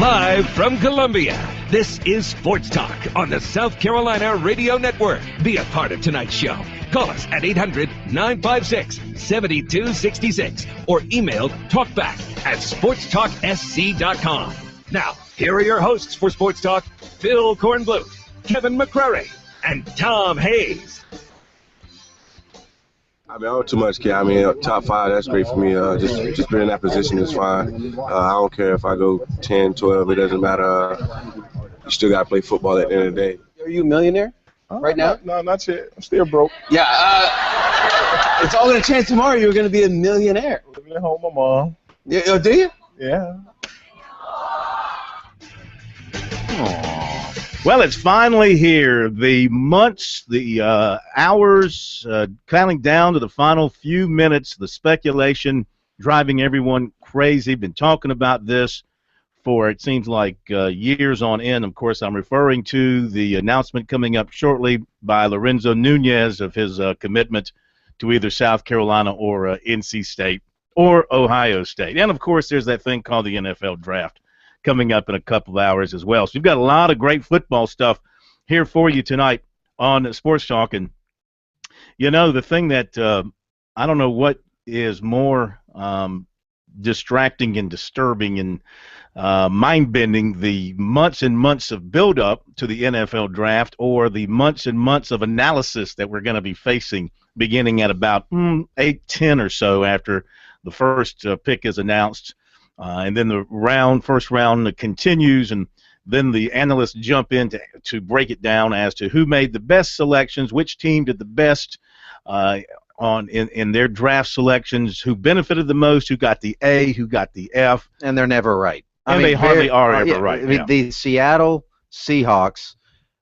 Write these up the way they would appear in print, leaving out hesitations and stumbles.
Live from Columbia, this is Sports Talk on the South Carolina Radio Network. Be a part of tonight's show. Call us at 800-956-7266 or email talkback@sportstalksc.com. Now, here are your hosts for Sports Talk, Phil Kornbluth, Kevin McCrary, and Tom Hayes. I mean, I don't too much care. I mean, top 5, that's great for me. Just being in that position is fine. I don't care if I go 10, 12, it doesn't matter. You still got to play football at the end of the day. Are you a millionaire right now? No, not yet. I'm still broke. Yeah, it's all going to change tomorrow. You're going to be a millionaire. Living at home with my mom. Yeah, do you? Yeah. Well, it's finally here. The months, the hours, counting down to the final few minutes. The speculation driving everyone crazy. Been talking about this for, it seems like, years on end. Of course, I'm referring to the announcement coming up shortly by Lorenzo Nunez of his commitment to either South Carolina or NC State or Ohio State. And, of course, there's that thing called the NFL Draft coming up in a couple of hours as well. So you've got a lot of great football stuff here for you tonight on Sports Talk. And, you know, the thing that I don't know what is more distracting and disturbing and mind-bending, the months and months of build-up to the NFL Draft or the months and months of analysis that we're going to be facing beginning at about 8-10 or so after the first pick is announced. And then the first round continues, and then the analysts jump in to break it down as to who made the best selections, which team did the best in their draft selections, who benefited the most, who got the A, who got the F. And they're never right. And they hardly are ever right. I mean, the Seattle Seahawks,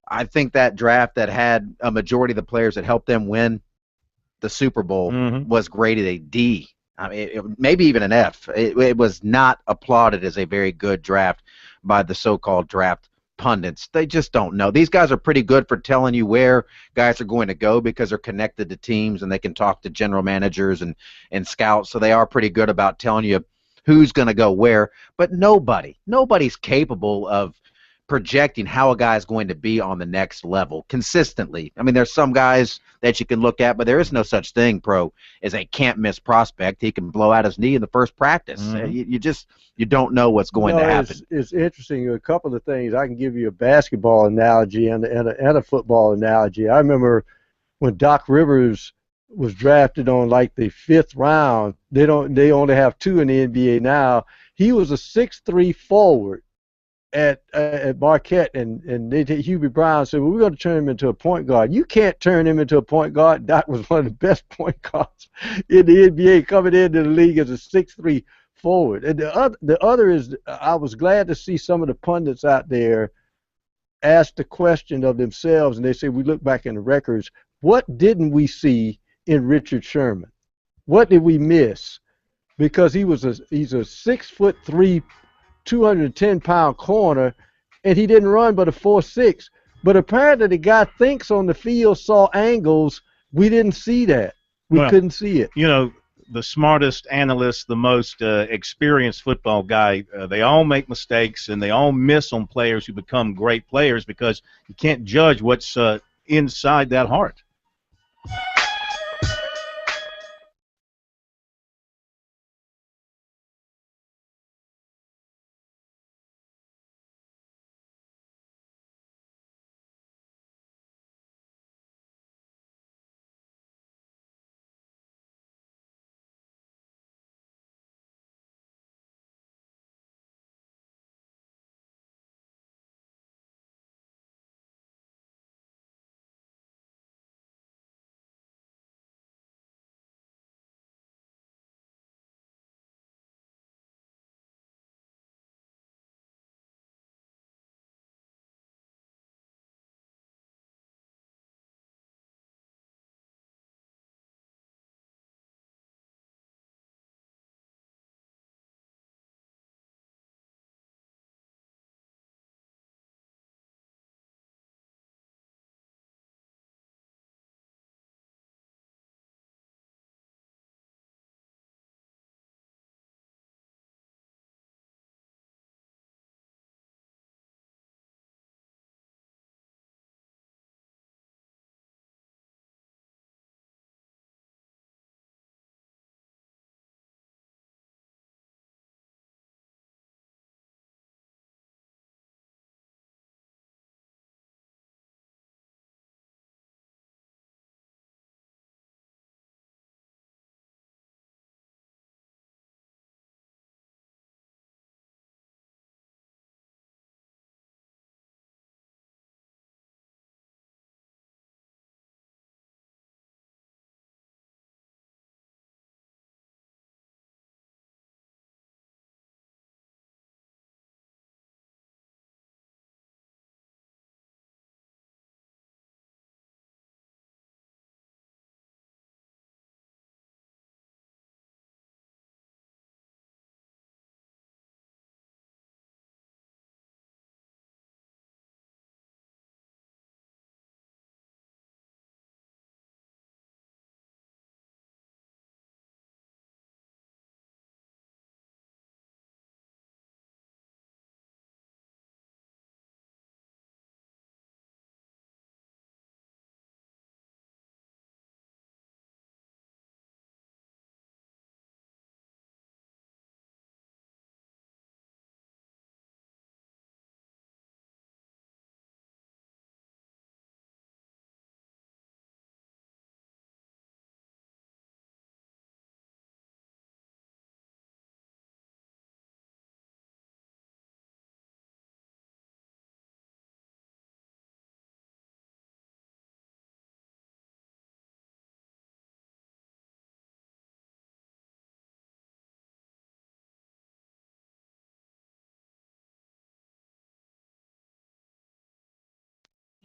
I think that draft that had a majority of the players that helped them win the Super Bowl was graded a D. I mean, maybe even an F. It was not applauded as a very good draft by the so-called draft pundits. They just don't know. These guys are pretty good for telling you where guys are going to go because they're connected to teams and they can talk to general managers and scouts, so they are pretty good about telling you who's going to go where. But nobody's capable of projecting how a guy is going to be on the next level consistently. I mean, there's some guys that you can look at, but there is no such thing, as a can't-miss prospect. He can blow out his knee in the first practice. You don't know what's going to happen. It's interesting. A couple of things. I can give you a basketball analogy and a football analogy. I remember when Doc Rivers was drafted on like the 5th round. They only have 2 in the NBA now. He was a 6'3" forward at Marquette, and Hubie Brown said, well, we're going to turn him into a point guard. You can't turn him into a point guard. Doc was one of the best point guards in the NBA, coming into the league as a 6'3" forward. And the other is, I was glad to see some of the pundits out there ask the question of themselves, and they say, we look back in the records, what didn't we see in Richard Sherman? What did we miss? Because he's a 6'3", 210-pound corner, and he didn't run but a 4.6. But apparently the guy thinks on the field, saw angles. We didn't see that. We couldn't see it. You know, the smartest analyst, the most experienced football guy, they all make mistakes, and they all miss on players who become great players because you can't judge what's inside that heart.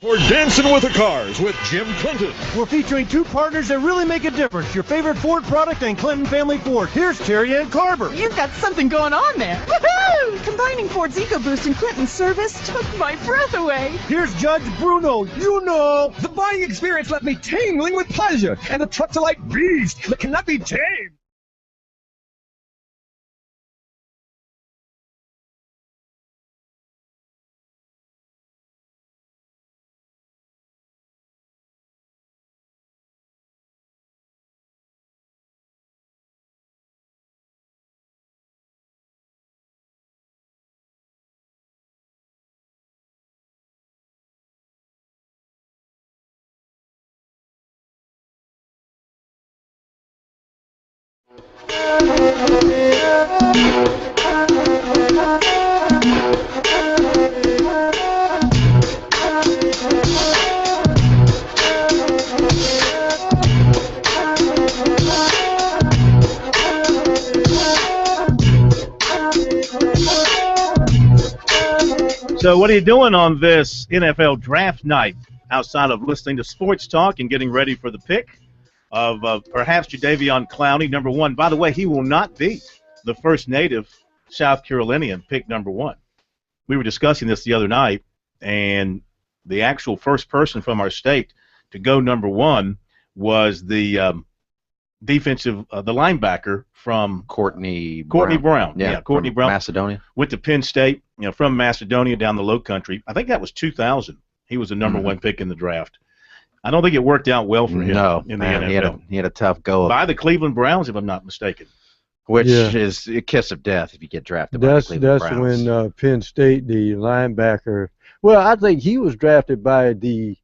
For Dancing with the Cars with Jim Clinton. We're featuring two partners that really make a difference. Your favorite Ford product and Clinton Family Ford. Here's Terry Ann Carver. You've got something going on there. Woohoo! Combining Ford's EcoBoost and Clinton's service took my breath away. Here's Judge Bruno. You know. The buying experience left me tingling with pleasure, and the trucks are like beasts that cannot be tamed. So what are you doing on this NFL draft night outside of listening to Sports Talk and getting ready for the pick of perhaps Jadeveon Clowney, number one? By the way, he will not be the first native South Carolinian pick number one. We were discussing this the other night, and the actual first person from our state to go number one was the defensive, the linebacker from Courtney Brown. Yeah, Courtney Brown. Macedonia. Went to Penn State, from Macedonia down the low country. I think that was 2000. He was the number one pick in the draft. I don't think it worked out well for him in the NFL. He had a tough go. By the Cleveland Browns, if I'm not mistaken. Which is a kiss of death if you get drafted by the Cleveland Browns. That's when Penn State, the linebacker, well, I think he was drafted by the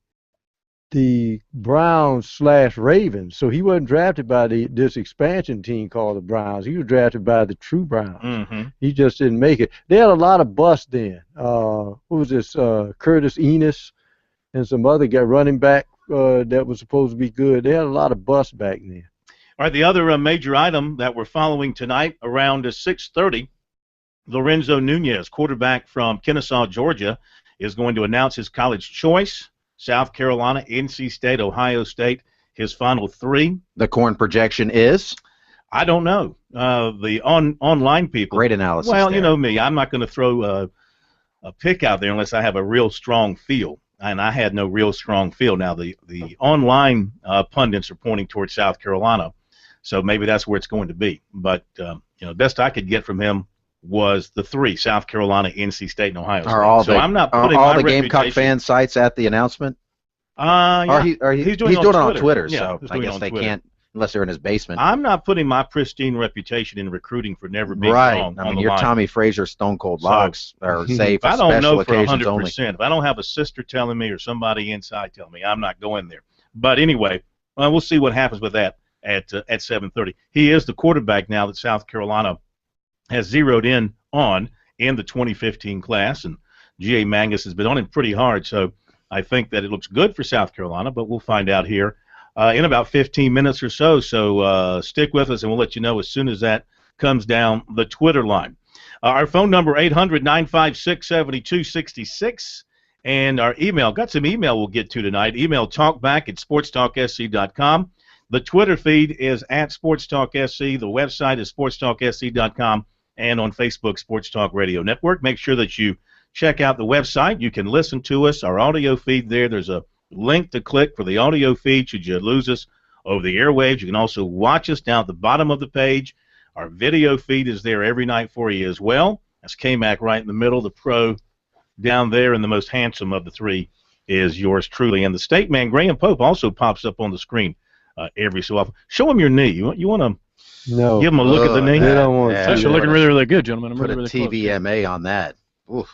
Browns/Ravens, so he wasn't drafted by this expansion team called the Browns. He was drafted by the true Browns. Mm-hmm. He just didn't make it. They had a lot of busts then. Who was this? Curtis Enos and some other guy running back that was supposed to be good. They had a lot of busts back then. All right, the other major item that we're following tonight around 6:30, Lorenzo Nunez, quarterback from Kennesaw, Georgia, is going to announce his college choice. South Carolina, NC State, Ohio State, his final three. The corn projection is? I don't know. The online people. Great analysis. Well, there. You know me. I'm not going to throw a pick out there unless I have a real strong feel. And I had no real strong feel. Now, the online pundits are pointing towards South Carolina, so maybe that's where it's going to be. But, best I could get from him was the three, South Carolina, NC State, and Ohio State. I'm not putting all my the Gamecock fan sites at the announcement? Yeah. He's doing it on Twitter, yeah, so I guess they can't unless they're in his basement. I'm not putting my pristine reputation in recruiting for never being wrong. I mean, your Tommy Frazier Stone Cold locks are safe for I don't know special for occasions 100%. only. If I don't have a sister telling me or somebody inside telling me, I'm not going there. But anyway, we'll see what happens with that at 7:30. He is the quarterback now that South Carolina has zeroed in on in the 2015 class, and G.A. Mangus has been on him pretty hard, so I think that it looks good for South Carolina, but we'll find out here in about 15 minutes or so. So stick with us, and we'll let you know as soon as that comes down the Twitter line. Our phone number, 800-956-7266, and our email. Got some email we'll get to tonight. Email talkback@sportstalksc.com. The Twitter feed is @SportsTalkSC. The website is sportstalksc.com. And on Facebook, Sports Talk Radio Network. Make sure that you check out the website. You can listen to us, our audio feed there. There's a link to click for the audio feed should you lose us over the airwaves. You can also watch us down at the bottom of the page. Our video feed is there every night for you as well. That's K-Mac right in the middle, the pro down there, and the most handsome of the three is yours truly. And the state man, Graham Pope, also pops up on the screen every so often. Show him your knee. You want to give him a look at the knee? They don't want That's looking really, really good, gentlemen. I'm Put really, a really TVMA on that. Oof.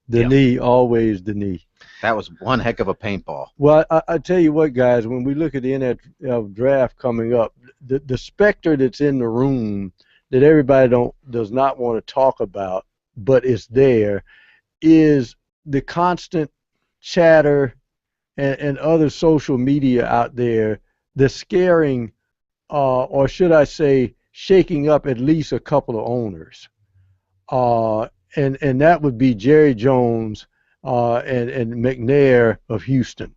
The knee, always the knee. That was one heck of a paintball. Well, I tell you what, guys, when we look at the NFL draft coming up, the specter that's in the room that everybody does not want to talk about, but it's there, is the constant chatter and other social media out there that's scaring, or should I say, shaking up at least a couple of owners. And that would be Jerry Jones and McNair of Houston.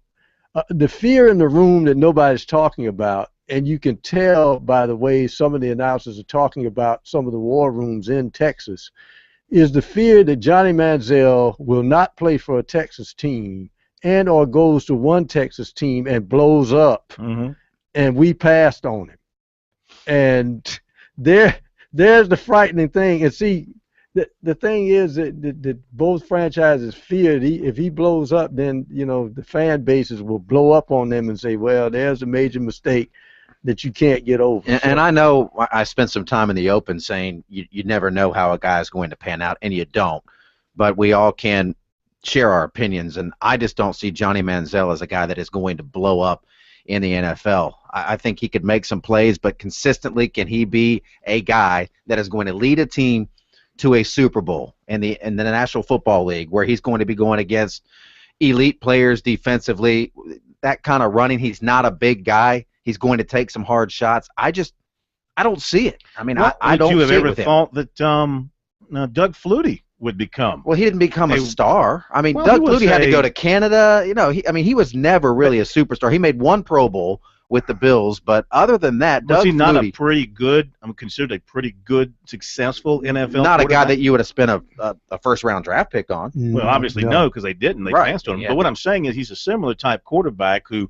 The fear in the room that nobody's talking about, and you can tell by the way some of the announcers are talking about some of the war rooms in Texas, is the fear that Johnny Manziel will not play for a Texas team and or goes to one Texas team and blows up, and we passed on him. And there's the frightening thing. And see, the thing is that both franchises fear if he blows up, then, the fan bases will blow up on them and say, well, there's a major mistake that you can't get over. And I know I spent some time in the open saying you never know how a guy is going to pan out, and you don't. But we all can share our opinions, and I just don't see Johnny Manziel as a guy that is going to blow up in the NFL. I think he could make some plays, but consistently, can he be a guy that is going to lead a team to a Super Bowl in the National Football League, where he's going to be going against elite players defensively, that kind of running? He's not a big guy. He's going to take some hard shots. I don't see it. I mean, I don't see it with him. Would you have ever thought that Doug Flutie would become? Well, he didn't become a star. I mean, Doug Flutie had to go to Canada. He was never really a superstar. He made one Pro Bowl with the Bills, but other than that, was he not a pretty good? I'm considered a pretty good, successful NFL. Not a guy that you would have spent a first-round draft pick on. Well, obviously no, because they didn't. They passed on him. But what I'm saying is he's a similar type quarterback who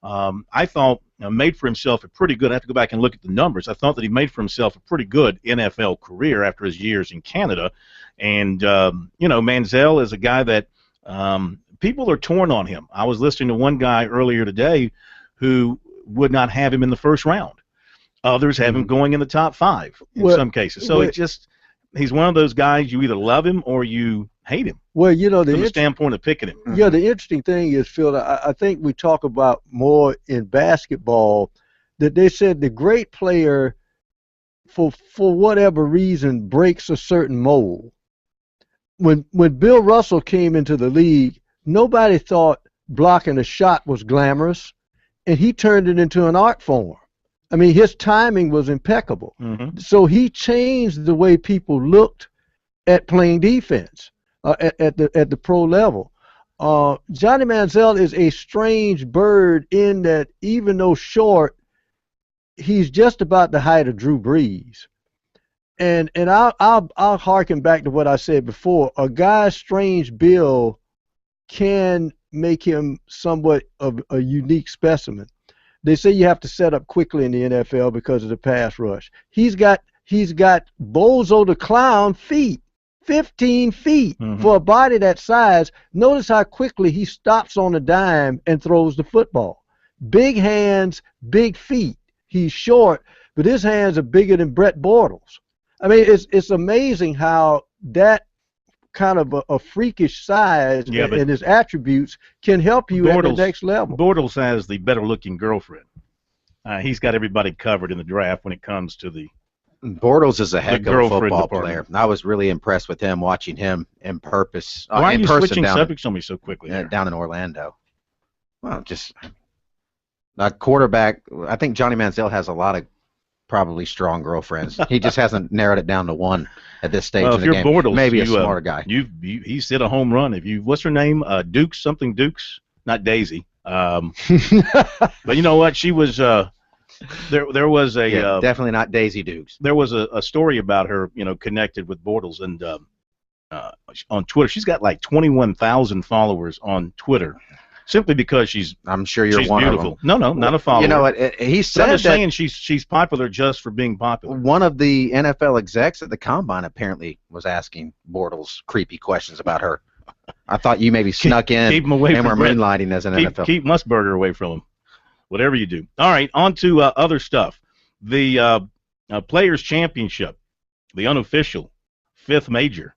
I thought made for himself a pretty good. I have to go back and look at the numbers. I thought that he made for himself a pretty good NFL career after his years in Canada. And Manziel is a guy that people are torn on him. I was listening to one guy earlier today who would not have him in the first round. Others have him going in the top 5 in some cases. So he's one of those guys, you either love him or you hate him. Well, from the standpoint of picking him. Yeah, the interesting thing is, Phil, I think we talk about more in basketball that they said the great player, for whatever reason, breaks a certain mold. When Bill Russell came into the league, nobody thought blocking a shot was glamorous, and he turned it into an art form. I mean, his timing was impeccable. So he changed the way people looked at playing defense at the pro level. Johnny Manziel is a strange bird in that even though short, he's just about the height of Drew Brees. And I'll harken back to what I said before. A guy's strange build can make him somewhat of a unique specimen. They say you have to set up quickly in the NFL because of the pass rush. He's got Bozo the Clown feet, 15 feet for a body that size. Notice how quickly he stops on a dime and throws the football. Big hands, big feet. He's short, but his hands are bigger than Brett Bortles. I mean, it's amazing how that kind of a freakish size and his attributes can help you at the next level. Bortles has the better-looking girlfriend. He's got everybody covered in the draft when it comes to the Bortles is a heck of a football player. I was really impressed with him, watching him in person. Why are you switching subjects on me so quickly? Down in Orlando. Well, just a quarterback. I think Johnny Manziel has a lot of probably strong girlfriends. He just hasn't narrowed it down to one at this stage of the game. Bortles, maybe a smarter guy. He's hit a home run. What's her name? Dukes, not Daisy. But you know what? She was there was a definitely not Daisy Dukes. There was a story about her, connected with Bortles, and on Twitter, she's got like 21,000 followers on Twitter. Simply because I'm sure you're one beautiful. of them. No, not a follower. You know what? He said I'm just saying she's popular just for being popular. One of the NFL execs at the Combine apparently was asking Bortles creepy questions about her. I thought you maybe snuck in keep him away and from were moonlighting as an NFL. Keep Musburger away from him. Whatever you do. All right, on to other stuff. The Players' Championship, the unofficial 5th major,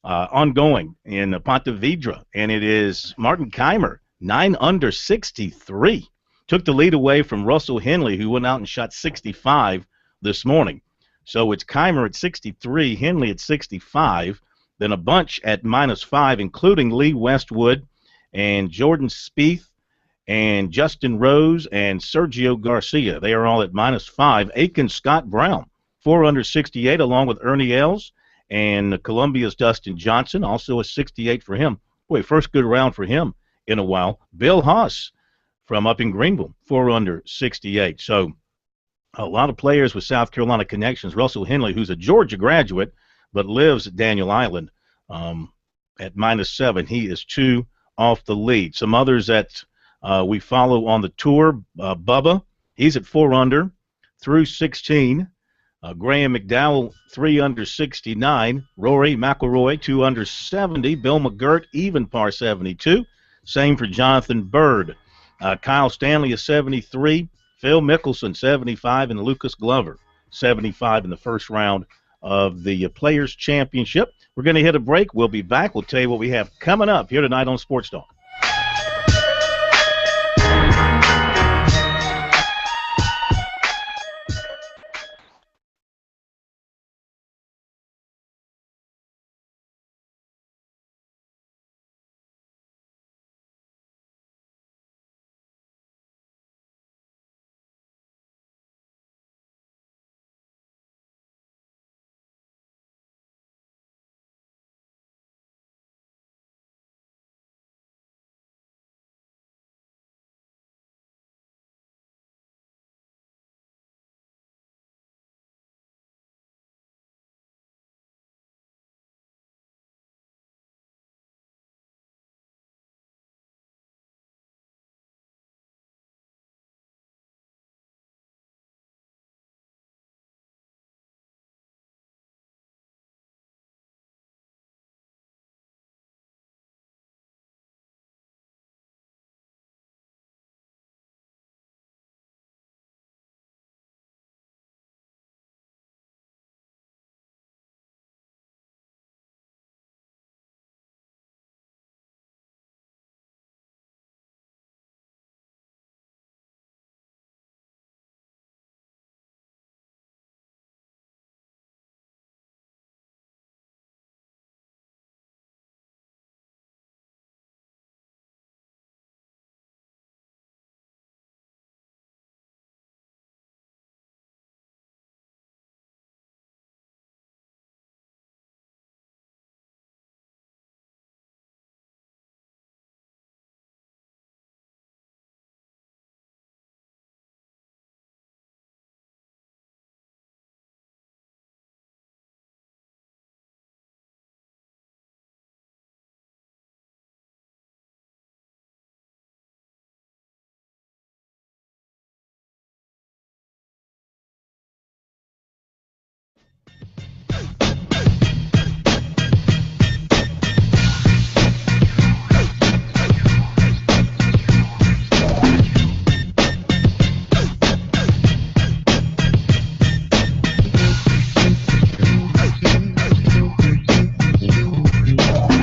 ongoing in Ponte Vedra, and it is Martin Keimer. 9 under 63. Took the lead away from Russell Henley, who went out and shot 65 this morning. So it's Keimer at 63, Henley at 65, then a bunch at -5, including Lee Westwood and Jordan Spieth and Justin Rose and Sergio Garcia. They are all at -5. Aiken Scott Brown, 4 under 68, along with Ernie Els, and Columbia's Dustin Johnson, also a 68 for him. Boy, first good round for him in a while. Bill Haas from up in Greenville, 4 under 68. So a lot of players with South Carolina connections. Russell Henley, who's a Georgia graduate, but lives at Daniel Island at -7. He is 2 off the lead. Some others that we follow on the tour, Bubba, he's at 4 under through 16. Graham McDowell, 3 under 69. Rory McIlroy, 2 under 70. Bill McGirt, even par 72. Same for Jonathan Bird. Kyle Stanley is 73. Phil Mickelson, 75. And Lucas Glover, 75 in the first round of the Players' Championship. We're going to hit a break. We'll be back. We'll tell you what we have coming up here tonight on Sports Talk.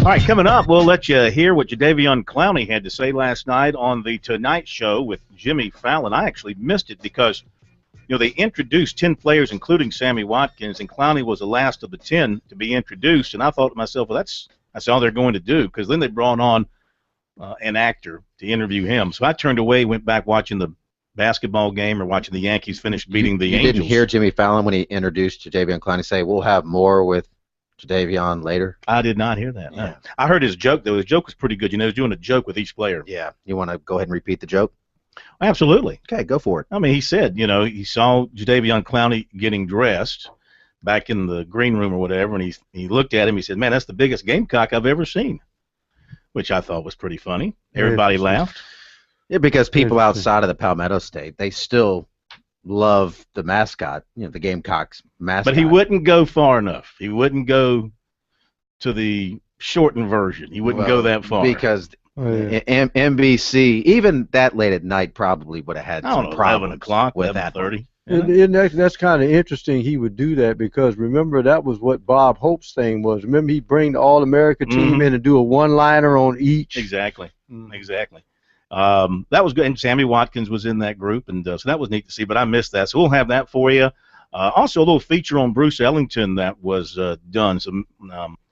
All right, coming up, we'll let you hear what Jadeveon Clowney had to say last night on the Tonight Show with Jimmy Fallon. I actually missed it because, they introduced 10 players, including Sammy Watkins, and Clowney was the last of the 10 to be introduced. And I thought to myself, well, that's all they're going to do, because then they brought on an actor to interview him. So I turned away, went back watching the basketball game or watching the Yankees finish beating the Angels. You didn't hear Jimmy Fallon when he introduced Jadeveon Clowney say, we'll have more with Jadeveon later? I did not hear that. No. Yeah. I heard his joke, though. His joke was pretty good. He was doing a joke with each player. Yeah. You want to go ahead and repeat the joke? Absolutely. Okay, go for it. I mean, he said, he saw Jadeveon Clowney getting dressed back in the green room or whatever, and he looked at him. He said, man, that's the biggest Gamecock I've ever seen, which I thought was pretty funny. Everybody laughed. Yeah, because people outside of the Palmetto State, they still love the mascot, the Gamecocks mascot. But he wouldn't go far enough. He wouldn't go to the shortened version. He wouldn't go that far. Because NBC, even that late at night, probably would have had some problems 11 o'clock, with 11:30. And that's kind of interesting he would do that, because remember, that was what Bob Hope's thing was. Remember, he'd bring the All-America team in and do a one-liner on each. Exactly. Exactly. That was good, and Sammy Watkins was in that group, and so that was neat to see, but I missed that, so we'll have that for you. Also, a little feature on Bruce Ellington that was done, some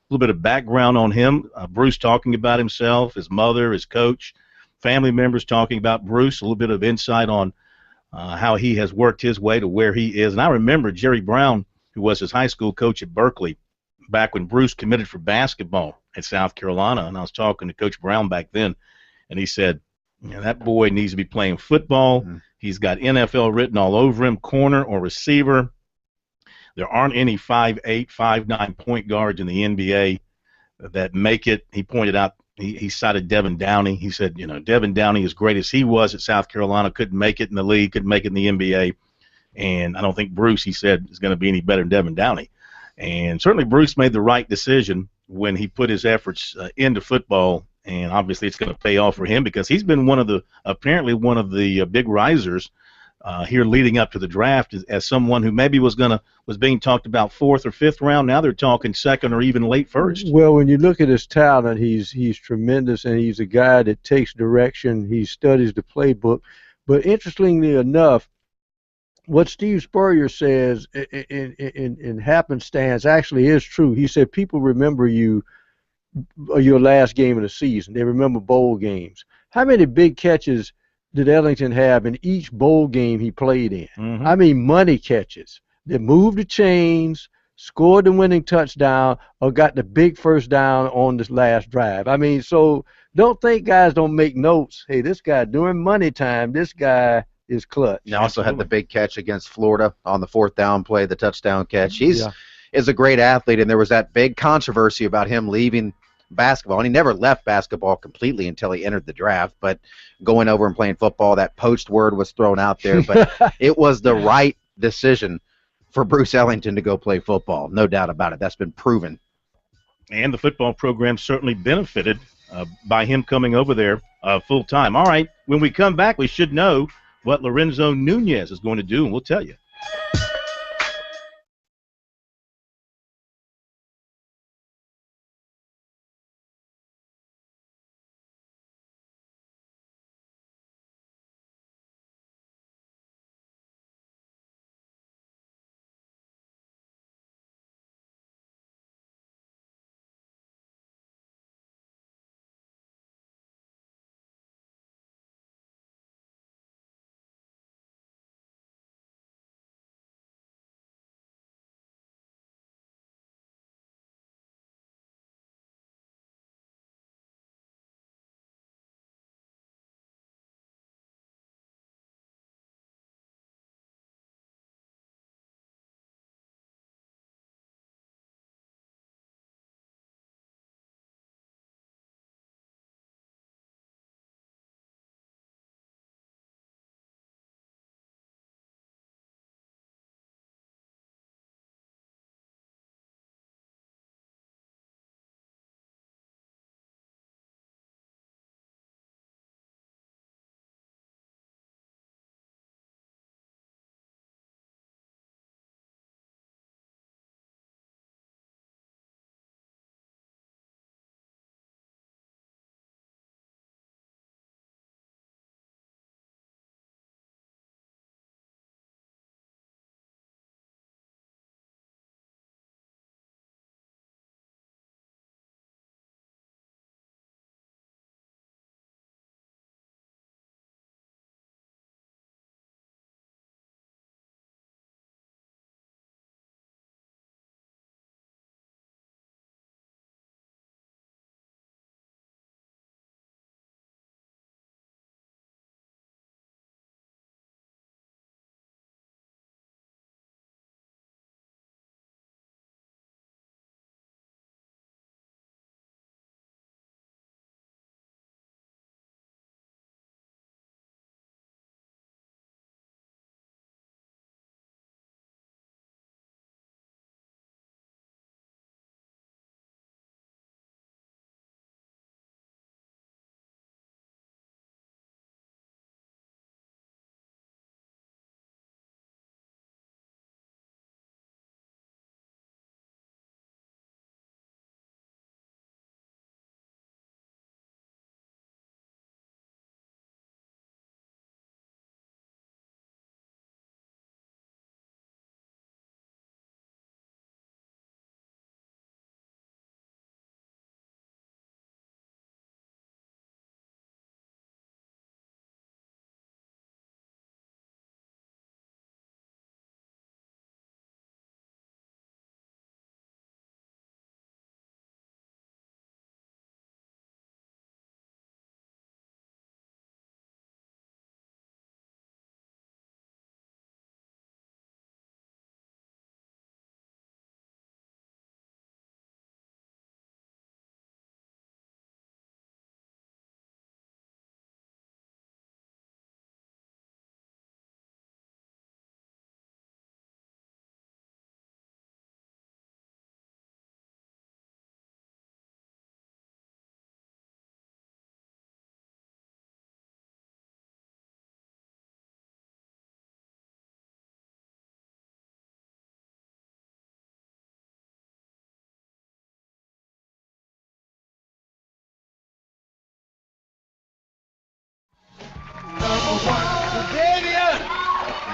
little bit of background on him, Bruce talking about himself, his mother, his coach, family members talking about Bruce, a little bit of insight on how he has worked his way to where he is. And I remember Jerry Brown, who was his high school coach at Berkeley, back when Bruce committed for basketball at South Carolina, and I was talking to Coach Brown back then, and he said, that boy needs to be playing football. Mm-hmm. He's got NFL written all over him, corner or receiver. There aren't any 5'8", 5'9" point guards in the NBA that make it. He pointed out, he cited Devin Downey. He said, Devin Downey, as great as he was at South Carolina, couldn't make it in the league, couldn't make it in the NBA. And I don't think Bruce, he said, is going to be any better than Devin Downey. And certainly Bruce made the right decision when he put his efforts into football. And obviously it's going to pay off for him because he's been apparently one of the big risers here leading up to the draft as someone who maybe was being talked about 4th or 5th round. Now they're talking 2nd or even late 1st. Well, when you look at his talent, he's tremendous, and he's a guy that takes direction. He studies the playbook. But interestingly enough, what Steve Spurrier says in happenstance actually is true. He said people remember your last game of the season. They remember bowl games. How many big catches did Ellington have in each bowl game he played in? Mm-hmm. I mean, money catches. They moved the chains, scored the winning touchdown, or got the big first down on this last drive. I mean, so don't think guys don't make notes. Hey, this guy, during money time, this guy is clutch. He also had the big catch against Florida on the 4th down play, the touchdown catch. He's is a great athlete, and there was that big controversy about him leaving basketball, and he never left basketball completely until he entered the draft, but going over and playing football, that poached word was thrown out there, but it was the right decision for Bruce Ellington to go play football, no doubt about it. That's been proven. And the football program certainly benefited by him coming over there full-time. All right, when we come back, we should know what Lorenzo Nunez is going to do, and we'll tell you.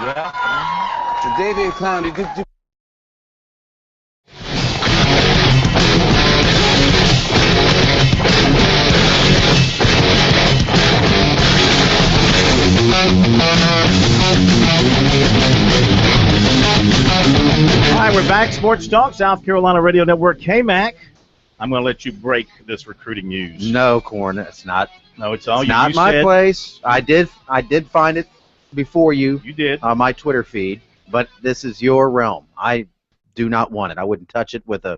Yeah. The Davy Clown, All right, we're back. Sports Talk, South Carolina Radio Network. K-Mac, I'm going to let you break this recruiting news. No, Corn, it's not. No, it's all it's you. Not you my said. place. I did find it before you. You did. On my Twitter feed, but this is your realm. I do not want it. I wouldn't touch it with a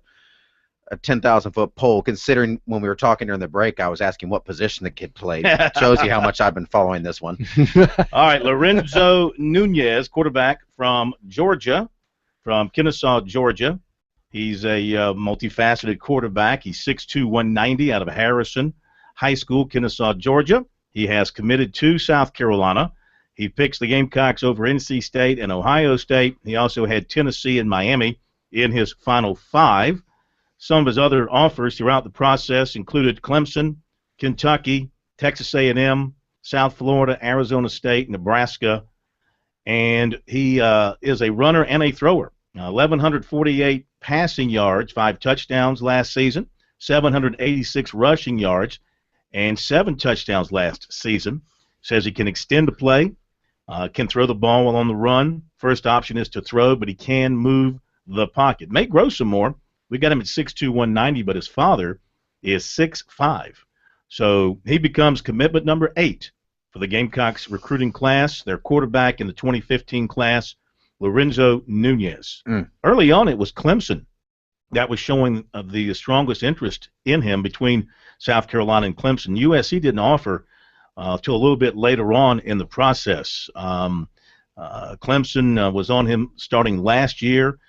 10,000-foot pole, considering when we were talking during the break, I was asking what position the kid played. Shows you how much I've been following this one. All right, Lorenzo Nunez, quarterback from Georgia, from Kennesaw, Georgia. He's a multifaceted quarterback. He's 6'2", 190 out of Harrison High School, Kennesaw, Georgia. He has committed to South Carolina. He picks the Gamecocks over NC State and Ohio State. He also had Tennessee and Miami in his final 5. Some of his other offers throughout the process included Clemson, Kentucky, Texas A&M, South Florida, Arizona State, Nebraska, and he is a runner and a thrower. 1,148 passing yards, 5 touchdowns last season, 786 rushing yards, and 7 touchdowns last season. Says he can extend the play, can throw the ball while on the run. First option is to throw, but he can move the pocket. May grow some more. We got him at 6'2", 190, but his father is 6'5". So he becomes commitment number 8 for the Gamecocks recruiting class. Their quarterback in the 2015 class, Lorenzo Nunez. Early on, it was Clemson that was showing the strongest interest in him between South Carolina and Clemson. USC didn't offer till a little bit later on in the process. Clemson was on him starting last year.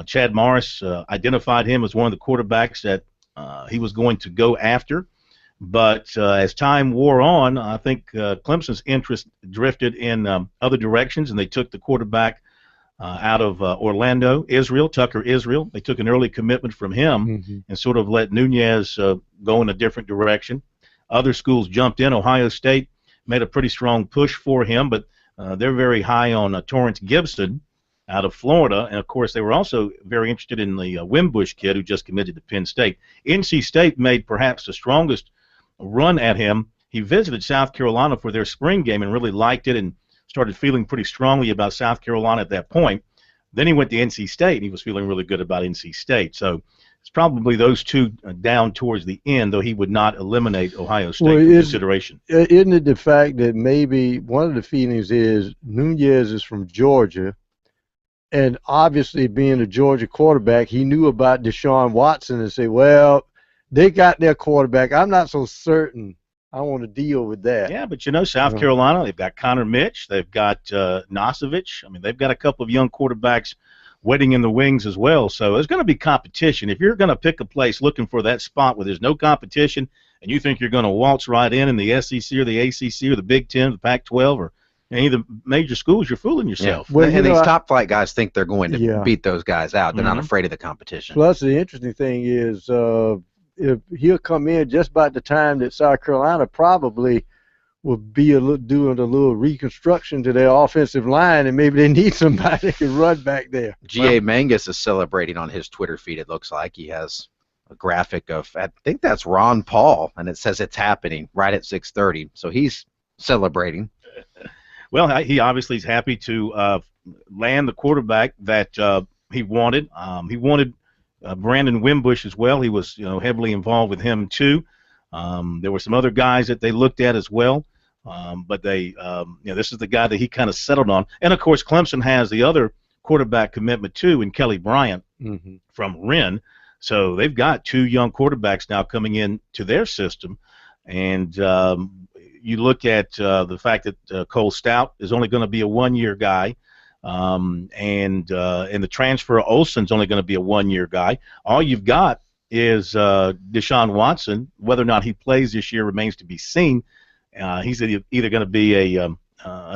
Chad Morris identified him as one of the quarterbacks that he was going to go after. But as time wore on, I think Clemson's interest drifted in other directions, and they took the quarterback out of Orlando, Tucker Israel. They took an early commitment from him and sort of let Nunez go in a different direction. Other schools jumped in. Ohio State made a pretty strong push for him, but they're very high on Torrance Gibson out of Florida. And, of course, they were also very interested in the Wimbush kid who just committed to Penn State. NC State made perhaps the strongest run at him. He visited South Carolina for their spring game and really liked it and started feeling pretty strongly about South Carolina at that point. Then he went to NC State, and he was feeling really good about NC State. So it's probably those two down towards the end, though he would not eliminate Ohio State from consideration. Isn't it the fact that maybe one of the feelings is Nunez is from Georgia, and obviously being a Georgia quarterback, he knew about Deshaun Watson and say, well, they got their quarterback. I'm not so certain I want to deal with that. Yeah, but South Carolina, they've got Connor Mitch, they've got Nosovich. I mean, they've got a couple of young quarterbacks waiting in the wings as well. So there's going to be competition. If you're going to pick a place looking for that spot where there's no competition and you think you're going to waltz right in the SEC or the ACC or the Big Ten, the Pac-12, or any of the major schools, you're fooling yourself. Yeah. Well, and these top-flight guys think they're going to beat those guys out. They're not afraid of the competition. Plus, the interesting thing is if he'll come in just about the time that South Carolina probably will be doing a little reconstruction to their offensive line, and maybe they need somebody that can run back there. G.A. Mangus is celebrating on his Twitter feed, it looks like. He has a graphic of, I think that's Ron Paul, and it says it's happening right at 6:30. So he's celebrating. Well, he obviously is happy to land the quarterback that he wanted. He wanted Brandon Wimbush as well. He was heavily involved with him too. There were some other guys that they looked at as well, but they this is the guy that he kind of settled on. And of course, Clemson has the other quarterback commitment too in Kelly Bryant from Wren. So they've got 2 young quarterbacks now coming in to their system, and you look at the fact that Cole Stout is only going to be a 1-year guy. And the transfer Olsen's only going to be a 1-year guy. All you've got is Deshaun Watson. Whether or not he plays this year remains to be seen. He's either going to be a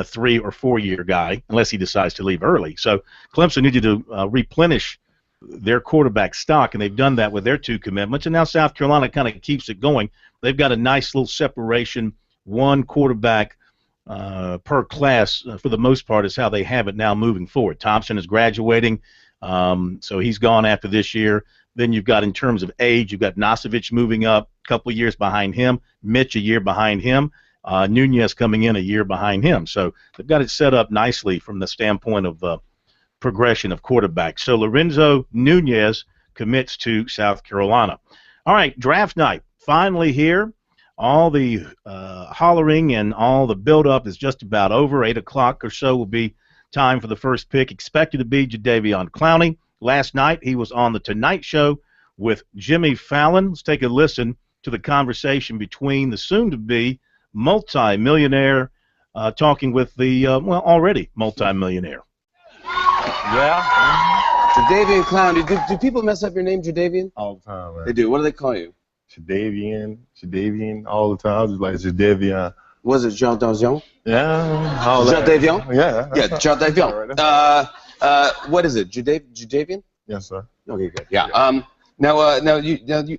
3 or 4-year guy unless he decides to leave early. So Clemson needed to replenish their quarterback stock, and they've done that with their 2 commitments. And now South Carolina kind of keeps it going. They've got a nice little separation, 1 quarterback per class for the most part is how they have it now moving forward. Thompson is graduating, so he's gone after this year. Then you've got, in terms of age, you've got Nosevich moving up a couple of years behind him, Mitch a year behind him, Nunez coming in a year behind him. So they've got it set up nicely from the standpoint of progression of quarterbacks. So Lorenzo Nunez commits to South Carolina. All right, draft night finally here. All the hollering and all the build-up is just about over. 8 o'clock or so will be time for the first pick, expected to be Jadeveon Clowney. Last night he was on the Tonight Show with Jimmy Fallon. Let's take a listen to the conversation between the soon-to-be multi-millionaire talking with the, already multi-millionaire. Yeah. Jadeveon Clowney. Do people mess up your name, Jadeveon? All the time, man. They do. What do they call you? Shadavian, all the time. Just like Jadeveon. Was it Jean Davion? Yeah. Davion? Yeah. Yeah, Jean Davion. What is it? Jadeveon? Yes, sir. Okay, good. Yeah.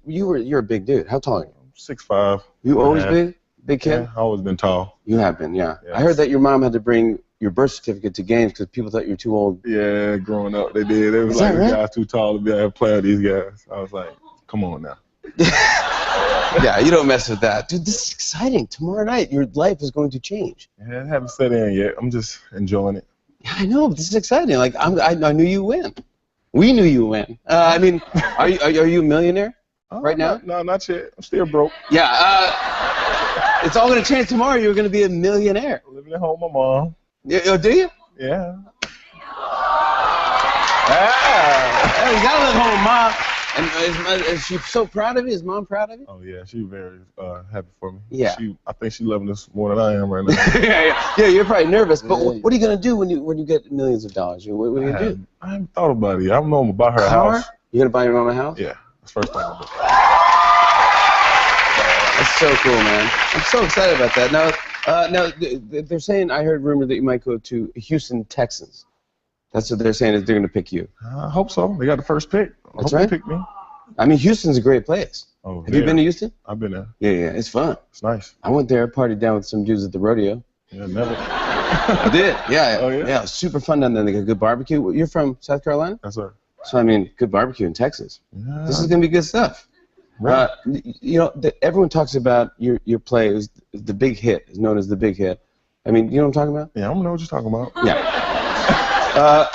You're a big dude. How tall are you? 6'5". You always big kid? Yeah, always been tall. You have been, yeah. Yes. I heard that your mom had to bring your birth certificate to games because people thought you were too old. Yeah, growing up they did. They was Is like, that this right? guy's too tall to be able to play with these guys. I was like, come on now. Yeah, you don't mess with that. Dude, this is exciting. Tomorrow night, your life is going to change. Yeah, I haven't set in yet. I'm just enjoying it. Yeah, I know. This is exciting. Like, I knew you win. We knew you win. I mean, are you a millionaire right now? No, not yet. I'm still broke. Yeah. It's all going to change tomorrow. You're going to be a millionaire. Living at home with my mom. Yeah, do you? Yeah. Hey, you got to live home, Mom. And is she so proud of you? Is Mom proud of you? Oh, yeah. She's very happy for me. Yeah. I think she's loving this more than I am right now. Yeah, you're probably nervous. But what are you going to do when you get millions of dollars? What are you going to do? I haven't thought about it. I don't know I'm about her Car? house. You going to buy your mom a house? Yeah. That's the first thing I'm doing. That's so cool, man. I'm so excited about that. Now they're saying, I heard rumor that you might go to Houston Texans. That's what they're saying, is they're going to pick you. I hope so. They got the first pick. I That's hope right. They pick me. I mean, Houston's a great place. Oh, Have you been to Houston? I've been there. Yeah, it's fun. It's nice. I went there, partied down with some dudes at the rodeo. Yeah, never. I did. Yeah. Oh, yeah? Yeah, it was super fun down there. They got good barbecue. You're from South Carolina? Yes, sir. So, I mean, good barbecue in Texas. Yeah. This is going to be good stuff. Right. Everyone talks about your play. It was the big hit, is known as the big hit. I mean, you know what I'm talking about? Yeah, I don't know what you're talking about. Yeah.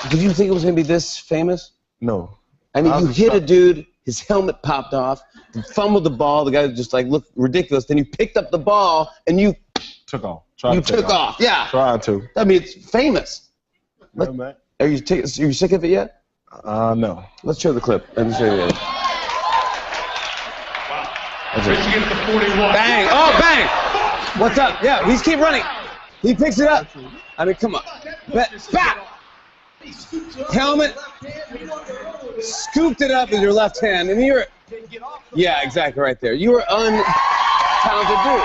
Did you think it was going to be this famous? No. I mean, you hit a dude, his helmet popped off, you fumbled the ball, the guy just like looked ridiculous, then you picked up the ball and you took off. Took off. Yeah. Tried to. I mean, it's famous. Yeah, man. Are you sick of it yet? No. Let's show the clip. Let me show you. Michigan at the 41. Bang! Oh, bang! What's up? Yeah, he's keep running. He picks it up. I mean, come on. Back! Helmet. Scooped it up with your left hand, and you're. Yeah, exactly, right there. You were talented dude.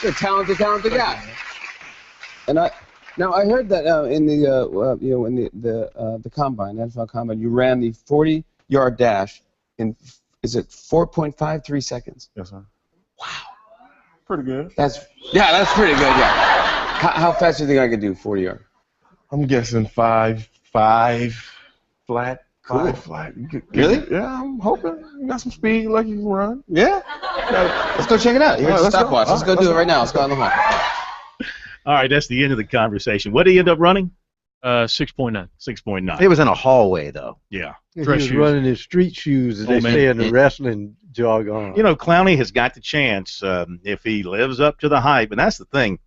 You're a talented guy. And I heard that in the combine, NFL combine, you ran the 40-yard dash in, is it 4.53 seconds? Yes, sir. Wow. Pretty good. That's pretty good. Yeah. How fast do you think I could do 40-yard? I'm guessing 5.5 flat. Cool. 5 flat. Really? Yeah, I'm hoping. You got some speed, like you can run. Yeah. Let's go check it out. Here's the stopwatch. Let's go do it right now. Let's go on the hall. All right, that's the end of the conversation. What did he end up running? 6.9. 6.9. It was in a hallway, though. Yeah. He was running his street shoes, as they say in the wrestling jargon. You know, Clowney has got the chance if he lives up to the hype, and that's the thing.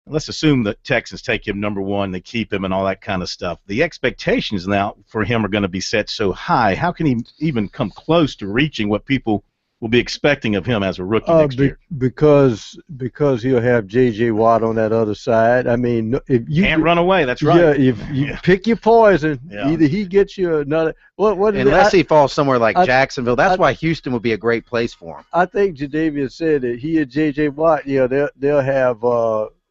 Let's assume that Texans take him number one, they keep him and all that kind of stuff. The expectations now for him are going to be set so high. How can he even come close to reaching what people will be expecting of him as a rookie next year? Because he'll have J.J. Watt on that other side. I mean, if you can't run away. That's right. Yeah, if you pick your poison, either he gets you another. Unless he falls somewhere like Jacksonville, that's why Houston would be a great place for him. I think Jadeveon said that he and J.J. Watt, they'll have.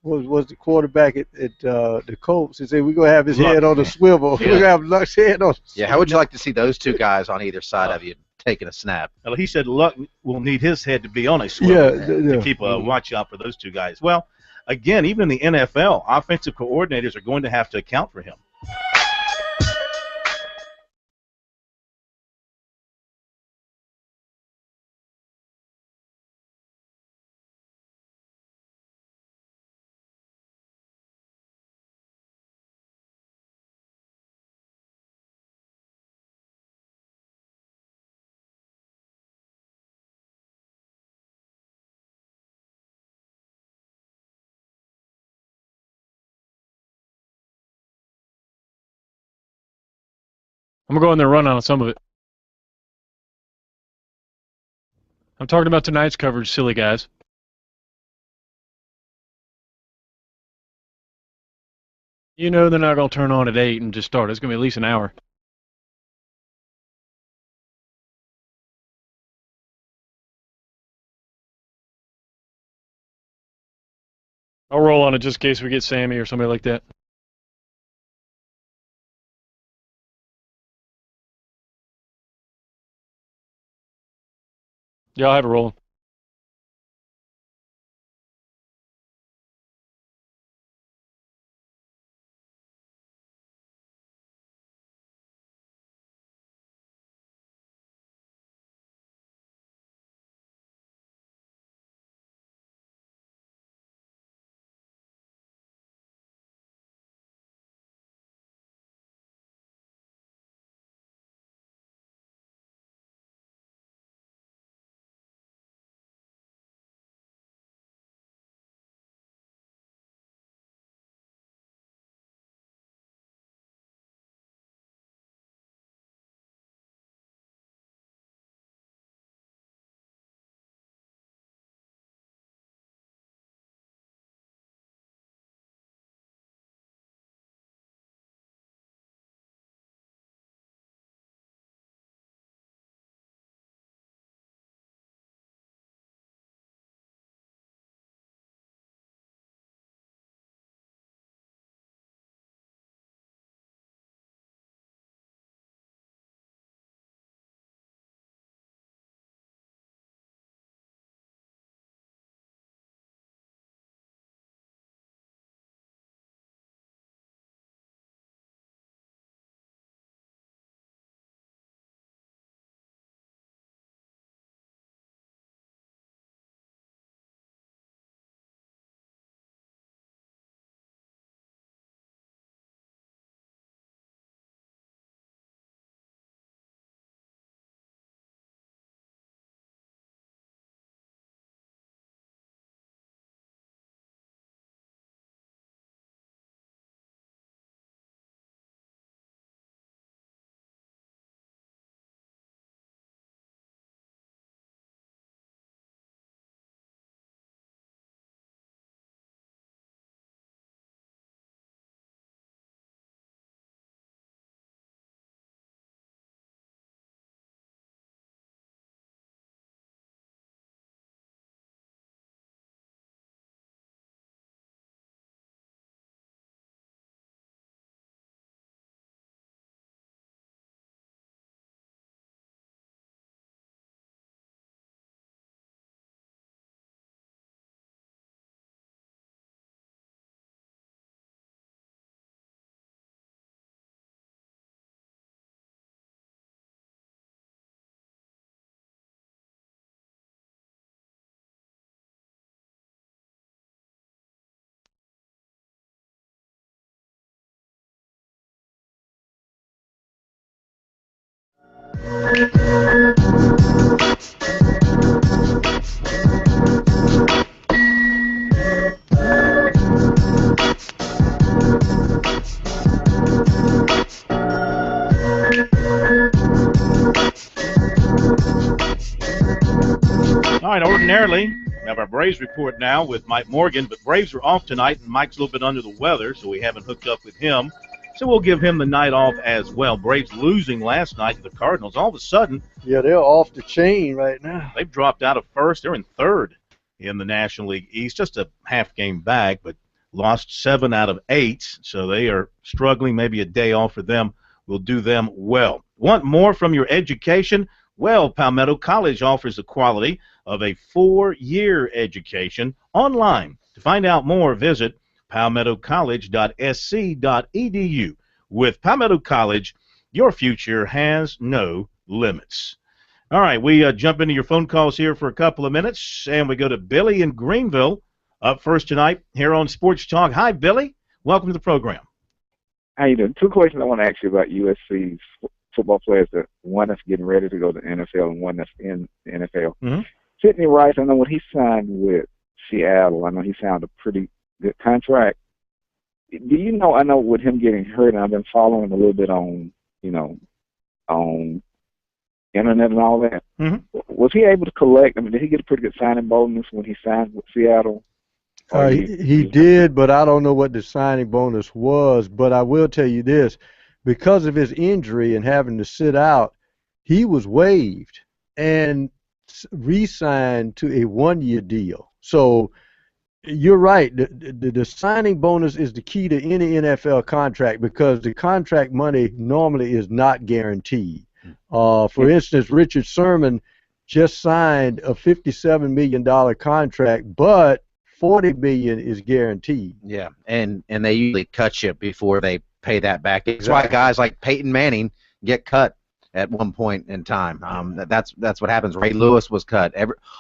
What was the quarterback at the Colts? He said, we're going to have his head on a swivel. Yeah. We're going to have Luck's head on a swivel. Yeah, how would you like to see those two guys on either side of you taking a snap? Well, he said Luck will need his head to be on a swivel to keep a watch out for those two guys. Well, again, even in the NFL, offensive coordinators are going to have to account for him. I'm going to go in there and run on some of it. I'm talking about tonight's coverage, silly guys. You know they're not going to turn on at 8 and just start. It's going to be at least an hour. I'll roll on it just in case we get Sammy or somebody like that. Yeah, I'll have it rolling. All right, ordinarily, we have our Braves report now with Mike Morgan, but Braves are off tonight, and Mike's a little bit under the weather, so we haven't hooked up with him. So we'll give him the night off as well. Braves losing last night to the Cardinals. All of a sudden, yeah, they're off the chain right now. They've dropped out of first. They're in third in the National League East, just a half game back, but lost 7 out of 8, so they are struggling. Maybe a day off for them will do them well. Want more from your education? Well, Palmetto College offers the quality of a 4-year education online to To find out more, visit palmettocollege.sc.edu. With Palmetto College, your future has no limits. All right, we jump into your phone calls here for a couple of minutes, and we go to Billy in Greenville up first tonight here on Sports Talk. Hi, Billy. Welcome to the program. How you doing? Two questions I want to ask you about USC's football players. One that's getting ready to go to the NFL and one that's in the NFL. Mm-hmm. Sidney Rice, I know when he signed with Seattle, I know he signed a pretty good contract. Do you know, I know with him getting hurt, and I've been following a little bit on, on internet and all that. Mm-hmm. Was he able to collect? I mean, did he get a pretty good signing bonus when he signed with Seattle? He did, but I don't know what the signing bonus was. But I will tell you this. Because of his injury and having to sit out, he was waived and re-signed to a one-year deal. So you're right. The signing bonus is the key to any NFL contract because the contract money normally is not guaranteed. For instance, Richard Sherman just signed a $57 million contract, but $40 million is guaranteed. Yeah, and they usually cut you before they pay that back. That's why guys like Peyton Manning get cut at one point in time. That's what happens. Ray Lewis was cut.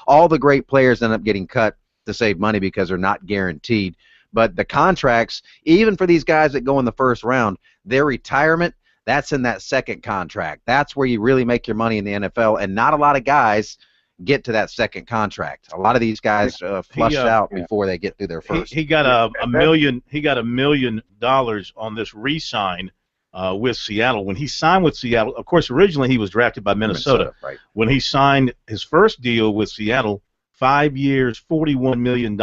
All the great players end up getting cut to save money because they're not guaranteed. But the contracts, even for these guys that go in the first round, their retirement, that's in that second contract. That's where you really make your money in the NFL, and not a lot of guys get to that second contract. A lot of these guys flush out before they get through their first. He got a million. He got $1 million on this re-sign with Seattle. When he signed with Seattle, of course, originally he was drafted by Minnesota. Right. When he signed his first deal with Seattle, 5 years, $41 million,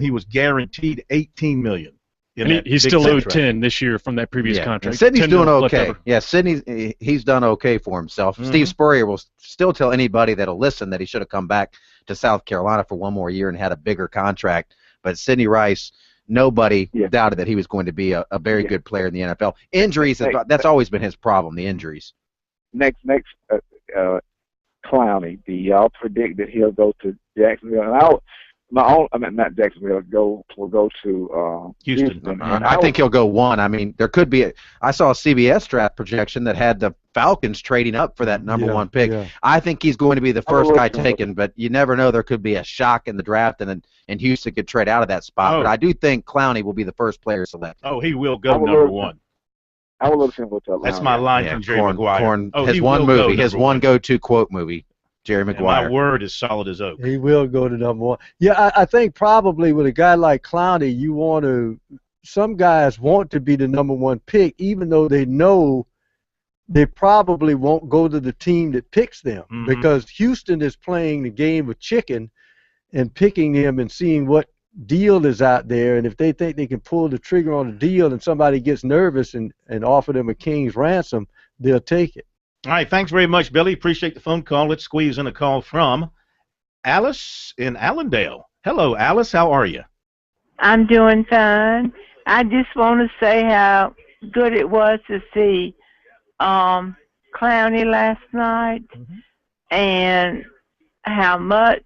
he was guaranteed $18 million. He's still owed 10 this year from that previous contract. And Sidney's doing okay. Yeah, he's done okay for himself. Mm-hmm. Steve Spurrier will still tell anybody that'll listen that he should have come back to South Carolina for one more year and had a bigger contract. But Sidney Rice, nobody doubted that he was going to be a very good player in the NFL. Injuries, that's always been his problem, the injuries. Next, Clowney, do y'all predict that he'll go to Jacksonville? Not Jacksonville. Will go to Houston. I think he'll go one. I mean, there could be. I saw a CBS draft projection that had the Falcons trading up for that number one pick. Yeah. I think he's going to be the first guy taken, but you never know. There could be a shock in the draft, and Houston could trade out of that spot. But I do think Clowney will be the first player selected. Oh, he will go number one. I will listen to Atlanta. That's my line from Jerry Maguire. His one movie, his one go-to quote movie. Jerry Maguire. And my word is solid as oak. He will go to number one. Yeah, I think probably with a guy like Clowney, some guys want to be the number one pick, even though they know they probably won't go to the team that picks them because Houston is playing the game of chicken and picking them and seeing what deal is out there. And if they think they can pull the trigger on a deal and somebody gets nervous and offer them a king's ransom, they'll take it. All right, thanks very much, Billy. Appreciate the phone call. Let's squeeze in a call from Alice in Allendale. Hello, Alice. How are you? I'm doing fine. I just want to say how good it was to see Clowney last night and how much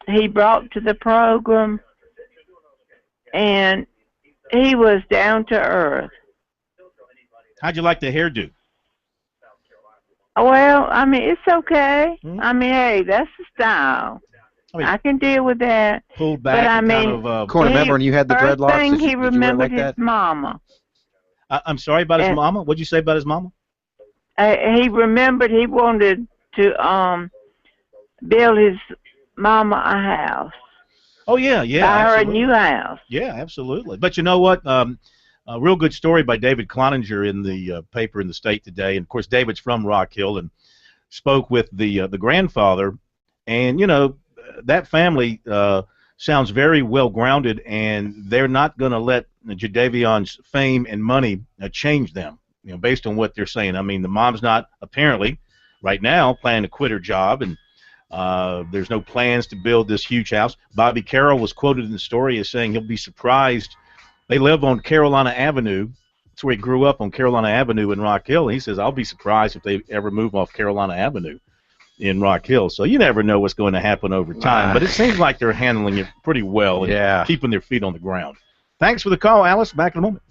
he brought to the program. And he was down to earth. How'd you like the hairdo? Well, I mean, it's okay. I mean, hey, that's the style. I can deal with that. Pulled back. But I mean, remember when you had the dreadlocks? First thing he remembered his mama. I'm sorry about his mama. What'd you say about his mama? He remembered he wanted to build his mama a house. Oh yeah. Buy her a new house. Yeah, absolutely. But you know what? A real good story by David Cloninger in the paper in the State today. And, of course, David's from Rock Hill and spoke with the grandfather. And, that family sounds very well-grounded, and they're not going to let Jadavion's fame and money change them, based on what they're saying. I mean, the mom's not apparently right now planning to quit her job, and there's no plans to build this huge house. Bobby Carroll was quoted in the story as saying he'll be surprised. They live on Carolina Avenue. That's where he grew up, on Carolina Avenue in Rock Hill. And he says, I'll be surprised if they ever move off Carolina Avenue. in Rock Hill. So you never know what's going to happen over time. But it seems like they're handling it pretty well and keeping their feet on the ground. Thanks for the call, Alice. Back in a moment.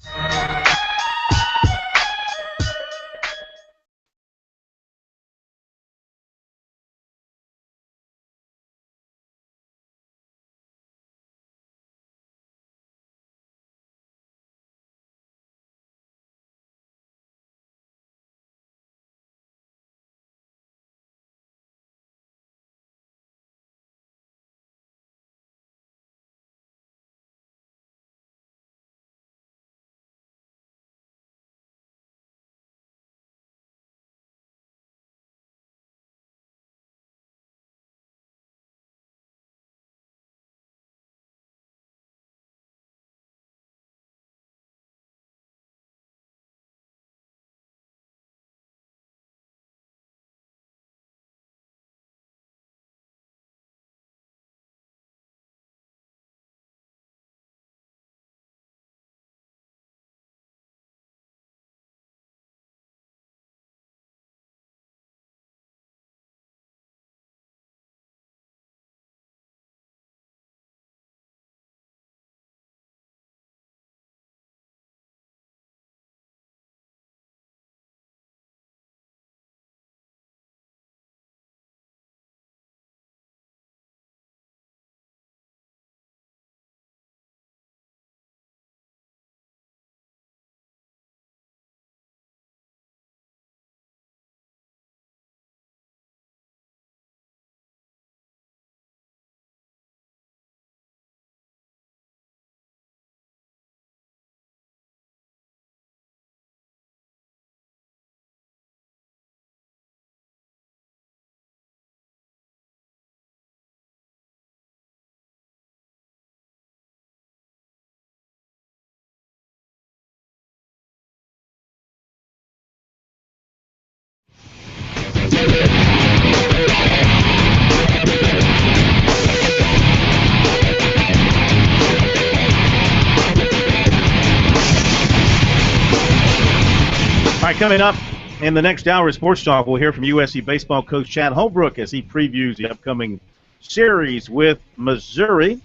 All right, coming up in the next hour of Sports Talk, we'll hear from USC baseball coach Chad Holbrook as he previews the upcoming series with Missouri.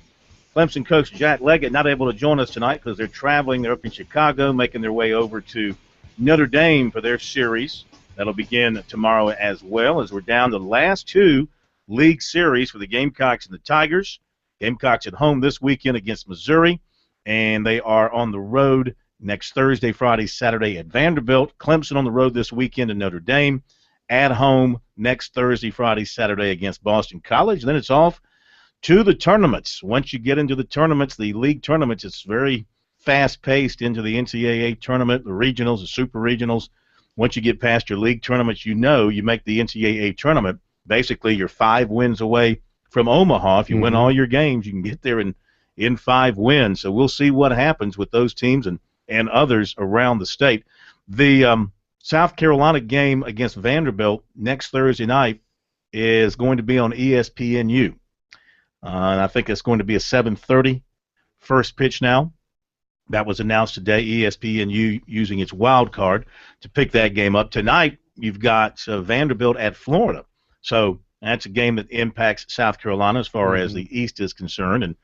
Clemson coach Jack Leggett not able to join us tonight because they're traveling. They're up in Chicago, making their way over to Notre Dame for their series. That'll begin tomorrow as well, as we're down to the last two league series for the Gamecocks and the Tigers. Gamecocks at home this weekend against Missouri, and they are on the road next Thursday, Friday, Saturday at Vanderbilt. Clemson on the road this weekend to Notre Dame. At home next Thursday, Friday, Saturday against Boston College. Then it's off to the tournaments. Once you get into the tournaments, the league tournaments, it's very fast-paced into the NCAA tournament, the regionals, the super regionals. Once you get past your league tournaments, you know you make the NCAA tournament. Basically, you're 5 wins away from Omaha. If you win all your games, you can get there in 5 wins. So we'll see what happens with those teams and others around the state. The South Carolina game against Vanderbilt next Thursday night is going to be on ESPNU. And I think it's going to be a 7:30 first pitch now. That was announced today, ESPNU using its wild card to pick that game up. Tonight, you've got Vanderbilt at Florida. So that's a game that impacts South Carolina as far as the East is concerned.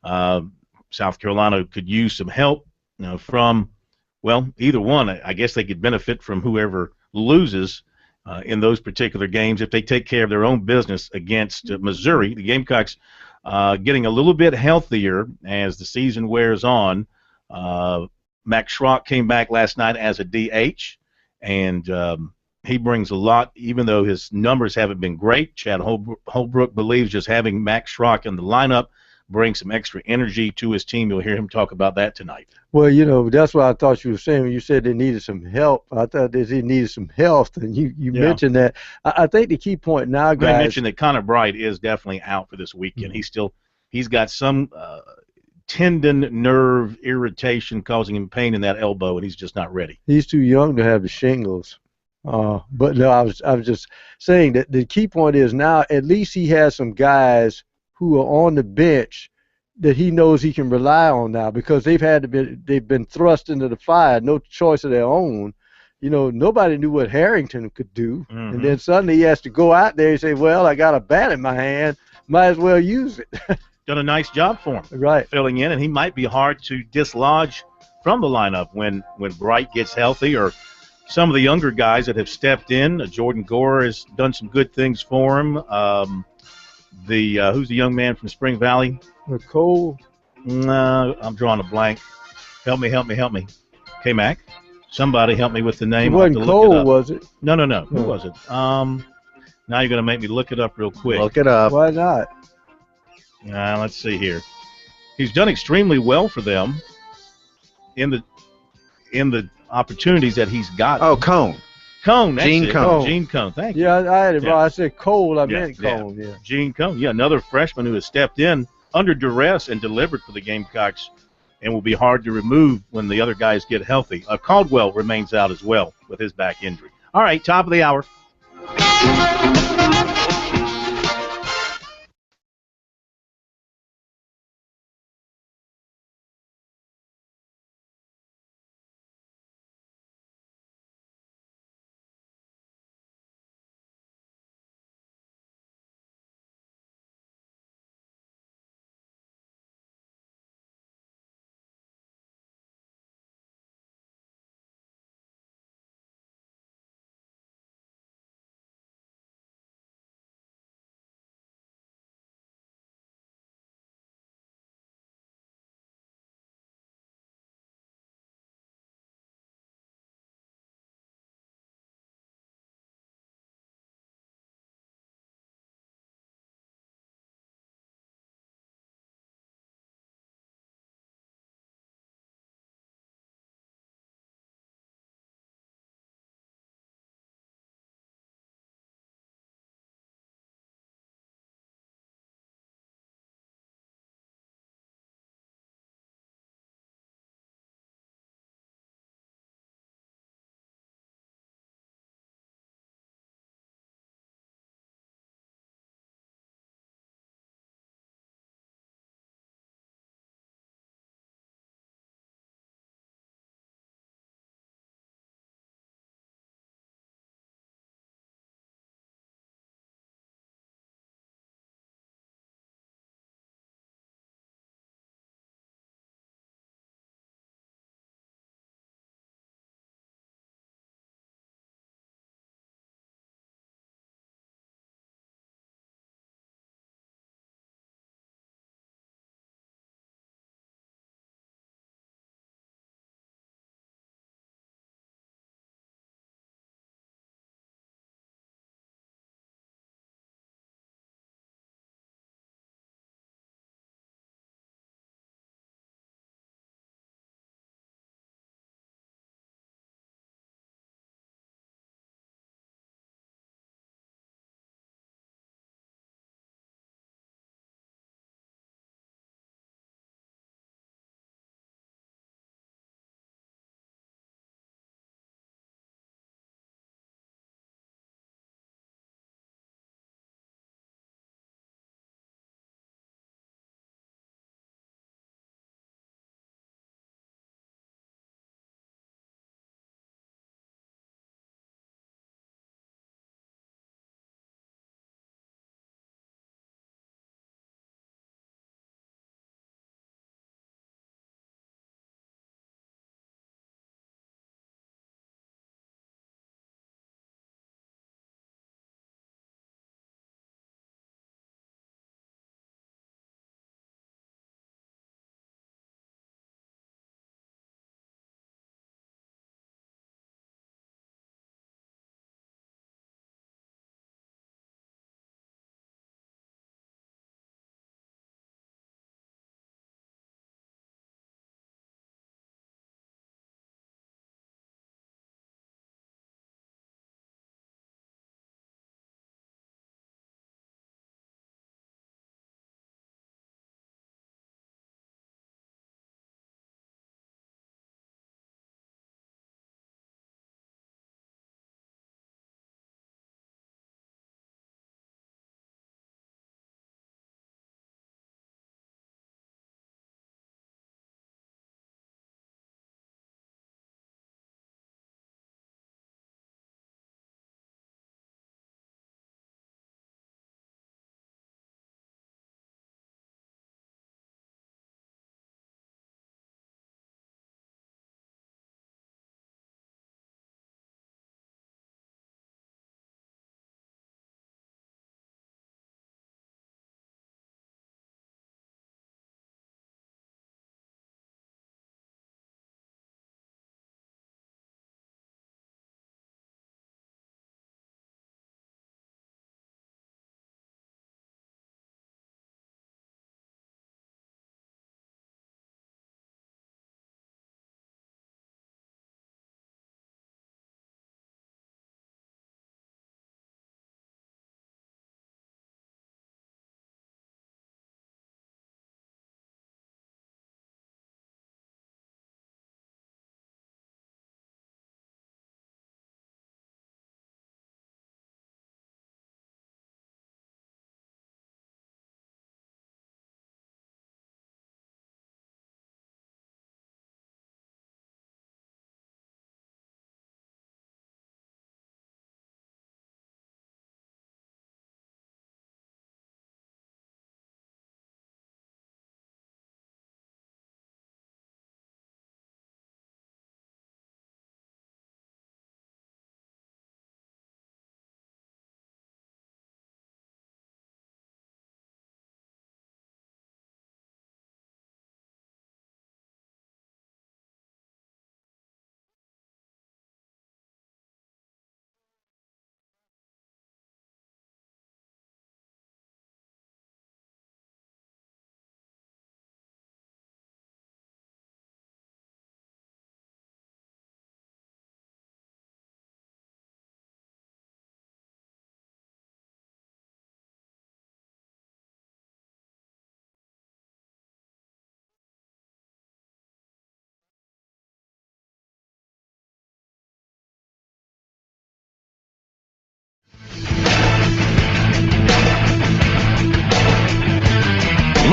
And South Carolina could use some help from, well, either one. I guess they could benefit from whoever loses in those particular games if they take care of their own business against Missouri. The Gamecocks getting a little bit healthier as the season wears on. Max Schrock came back last night as a DH, and he brings a lot, even though his numbers haven't been great. Chad Holbrook believes just having Max Schrock in the lineup brings some extra energy to his team. You'll hear him talk about that tonight. Well, that's what I thought you were saying when you said they needed some help. I thought they needed some health, and you mentioned that. I think the key point now, guys. I mentioned that Connor Bright is definitely out for this weekend. He's got some tendon nerve irritation causing him pain in that elbow, and he's just not ready. He's too young to have the shingles. But no, I was just saying that the key point is now at least he has some guys who are on the bench that he knows he can rely on now, because they've been thrust into the fire, no choice of their own. nobody knew what Harrington could do. Mm-hmm. And then suddenly he has to go out there and say, well, I got a bat in my hand, might as well use it. Done a nice job for him. Right. Filling in, and he might be hard to dislodge from the lineup when Bright gets healthy, or some of the younger guys that have stepped in. Jordan Gore has done some good things for him. Who's the young man from Spring Valley? Cole. I'm drawing a blank. Help me. K-Mac. Somebody help me with the name. It wasn't Cole, was it? No. Who was it? Now you're going to make me look it up real quick. Look it up. Why not? Let's see here. He's done extremely well for them in the opportunities that he's got. Oh, Cone. Gene Cone. Gene Cone. Thank you. Yeah, I had it. Yeah. I said Cole. I meant Cone. Yeah. Gene Cone. Yeah, another freshman who has stepped in under duress and delivered for the Gamecocks, and will be hard to remove when the other guys get healthy. Caldwell remains out as well with his back injury. All right, top of the hour.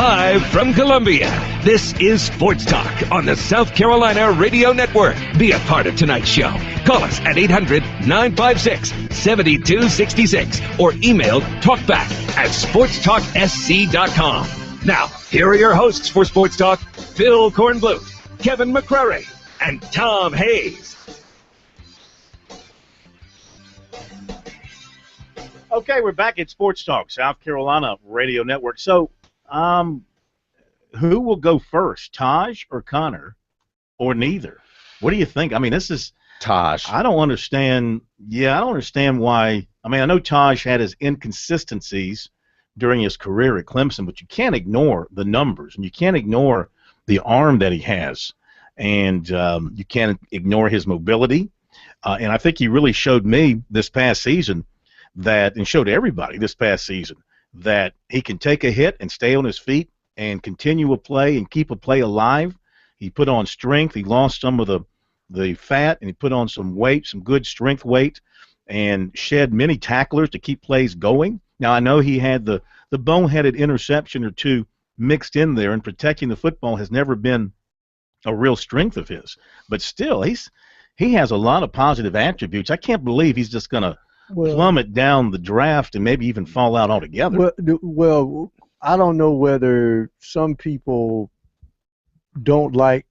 Live from Columbia, this is Sports Talk on the South Carolina Radio Network. Be a part of tonight's show. Call us at 800-956-7266 or email talkback@sportstalksc.com. Now, here are your hosts for Sports Talk, Phil Kornbluth, Kevin McCrary, and Tom Hayes. Okay, we're back at Sports Talk, South Carolina Radio Network. So, who will go first, Taj or Connor, or neither? What do you think? I mean, this is Taj. I don't understand. Yeah, I don't understand why. I mean, I know Taj had his inconsistencies during his career at Clemson, but you can't ignore the numbers, and you can't ignore the arm that he has, and you can't ignore his mobility. And I think he really showed me this past season that, and showed everybody this past season, that he can take a hit and stay on his feet and continue a play and keep a play alive. He put on strength. He lost some of the fat, and he put on some weight, some good strength weight, and shed many tacklers to keep plays going. Now, I know he had the boneheaded interception or two mixed in there, and protecting the football has never been a real strength of his. But still, he has a lot of positive attributes. I can't believe he's just going to plummet down the draft and maybe even fall out altogether. Well, I don't know whether some people don't like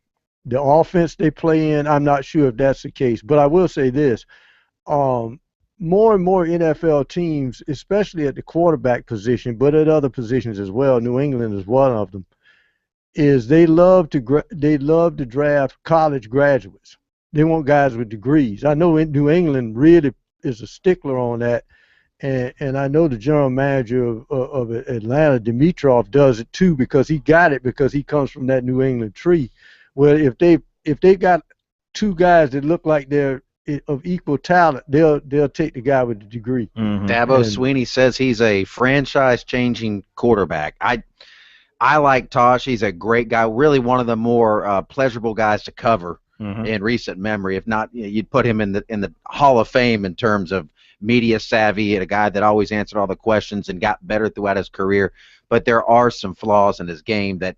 the offense they play in. I'm not sure if that's the case. But I will say this. More and more NFL teams, especially at the quarterback position, but at other positions as well, New England is one of them, is they love to draft college graduates. They want guys with degrees. I know in New England really is a stickler on that, and I know the general manager of Atlanta, Dimitrov, does it too, because he got it because he comes from that New England tree. Well, if they got two guys that look like they're of equal talent, they'll take the guy with the degree. Mm-hmm. Dabo Swinney says he's a franchise-changing quarterback. I like Tosh. He's a great guy, really one of the more pleasurable guys to cover in recent memory. If not, you'd put him in the Hall of Fame in terms of media savvy, and a guy that always answered all the questions and got better throughout his career. But there are some flaws in his game that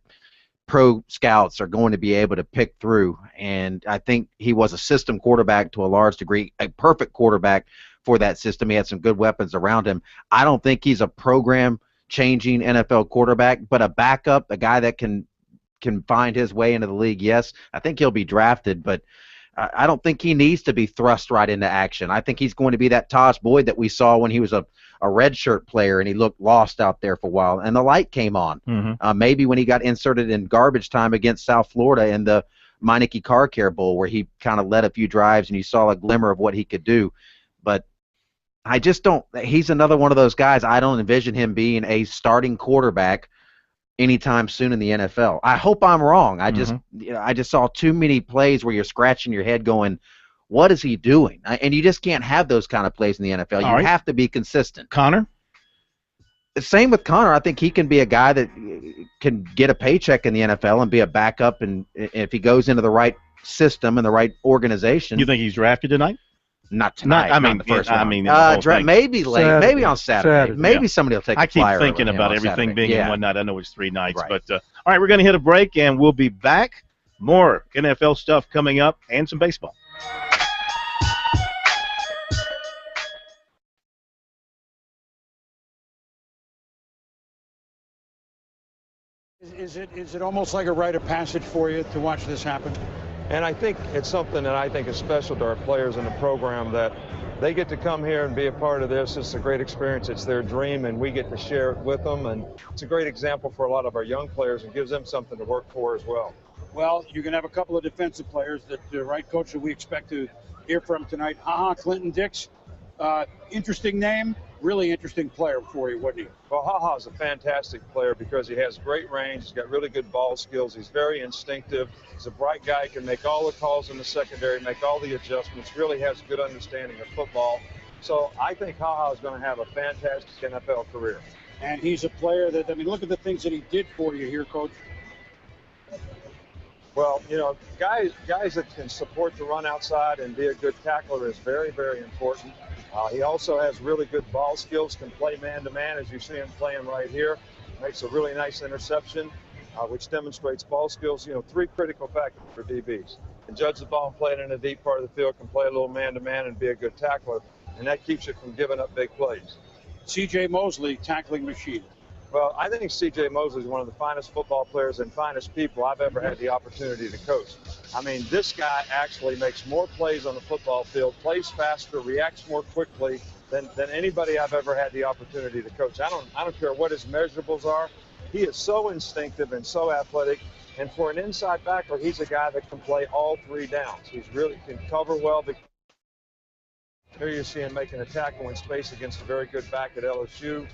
pro scouts are going to be able to pick through, and I think he was a system quarterback to a large degree, a perfect quarterback for that system. He had some good weapons around him. I don't think he's a program-changing NFL quarterback, but a backup, a guy that can find his way into the league, yes. I think he'll be drafted, but I don't think he needs to be thrust right into action. I think he's going to be that Tosh Boyd that we saw when he was a redshirt player and he looked lost out there for a while, and the light came on. Maybe when he got inserted in garbage time against South Florida in the Meineke Car Care Bowl, where he kind of led a few drives and you saw a glimmer of what he could do. But I just don't – he's another one of those guys. I don't envision him being a starting quarterback anytime soon in the NFL. I hope I'm wrong. I just saw too many plays where you're scratching your head going, what is he doing? And you just can't have those kind of plays in the NFL. You have to be consistent. Connor? The same with Connor. I think he can be a guy that can get a paycheck in the NFL and be a backup, and if he goes into the right system and the right organization. You think he's drafted tonight? Not tonight. Not the first round. Maybe late. Saturday. Maybe on Saturday. Maybe somebody will take a flyer. I keep thinking about everything Saturday. being in one night. I know it's 3 nights. Right. But, all right, we're going to hit a break, and we'll be back. More NFL stuff coming up and some baseball. Is it almost like a rite of passage for you to watch this happen? And I think it's something that I think is special to our players in the program, that they get to come here and be a part of this. It's a great experience. It's their dream, and we get to share it with them. And it's a great example for a lot of our young players and gives them something to work for as well. Well, you're going to have a couple of defensive players that the right coach that we expect to hear from tonight. Clinton Dix, interesting name, really interesting player for you, wasn't he? Well, Ha-Ha is a fantastic player because he has great range. He's got really good ball skills. He's very instinctive. He's a bright guy. He can make all the calls in the secondary, make all the adjustments, really has a good understanding of football. So I think Ha-Ha is going to have a fantastic NFL career. And he's a player that, I mean, look at the things that he did for you here, Coach. Well, you know, guys that can support the run outside and be a good tackler is very, very important. He also has really good ball skills, can play man-to-man, as you see him playing right here. makes a really nice interception, which demonstrates ball skills. You know, 3 critical factors for DBs. Can judge the ball and play it in a deep part of the field, can play a little man-to-man and be a good tackler, and that keeps you from giving up big plays. C.J. Mosley, tackling machine. Well, I think C.J. Mosley is one of the finest football players and finest people I've ever had the opportunity to coach. I mean, this guy actually makes more plays on the football field, plays faster, reacts more quickly than anybody I've ever had the opportunity to coach. I don't care what his measurables are. He is so instinctive and so athletic. And for an inside backer, he's a guy that can play all 3 downs. He's really can cover well. Here you see him making a tackle in space against a very good back at LSU.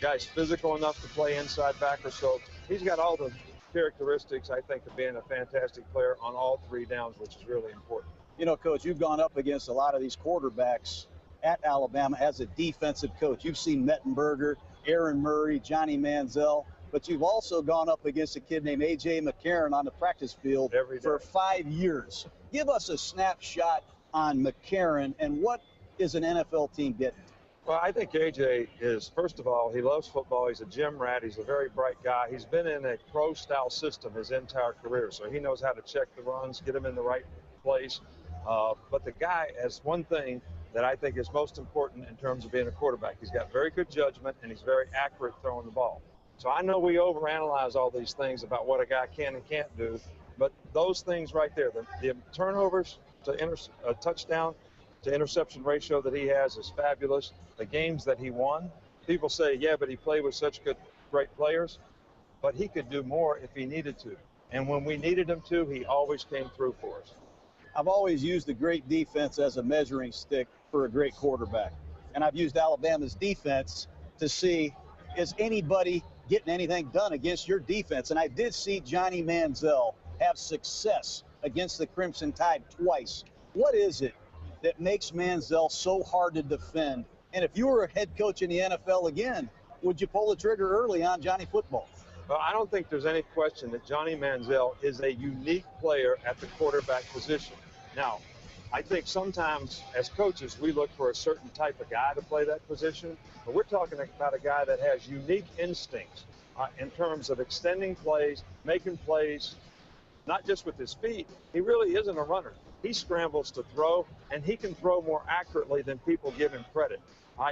Guy's physical enough to play inside backer, so he's got all the characteristics, I think, of being a fantastic player on all 3 downs, which is really important. You know, Coach, you've gone up against a lot of these quarterbacks at Alabama as a defensive coach. You've seen Mettenberger, Aaron Murray, Johnny Manziel, but you've also gone up against a kid named A.J. McCarron on the practice field for 5 years. Give us a snapshot on McCarron and what is an NFL team getting? Well, I think A.J. is, first of all, he loves football. He's a gym rat. He's a very bright guy. He's been in a pro-style system his entire career, so he knows how to check the runs, get them in the right place. But the guy has one thing that I think is most important in terms of being a quarterback. He's got very good judgment, and he's very accurate throwing the ball. So I know we overanalyze all these things about what a guy can and can't do, but those things right there, the turnovers to touchdown to interception ratio that he has is fabulous. The games that he won, people say, yeah, but he played with such great players, but he could do more if he needed to. And when we needed him to, he always came through for us. I've always used a great defense as a measuring stick for a great quarterback. And I've used Alabama's defense to see, is anybody getting anything done against your defense? And I did see Johnny Manziel have success against the Crimson Tide twice. What is it that makes Manziel so hard to defend? And if you were a head coach in the NFL again, would you pull the trigger early on Johnny football? Well, I don't think there's any question that Johnny Manziel is a unique player at the quarterback position. Now, I think sometimes as coaches, we look for a certain type of guy to play that position, but we're talking about a guy that has unique instincts in terms of extending plays, making plays, not just with his feet. He really isn't a runner. He scrambles to throw, and he can throw more accurately than people give him credit.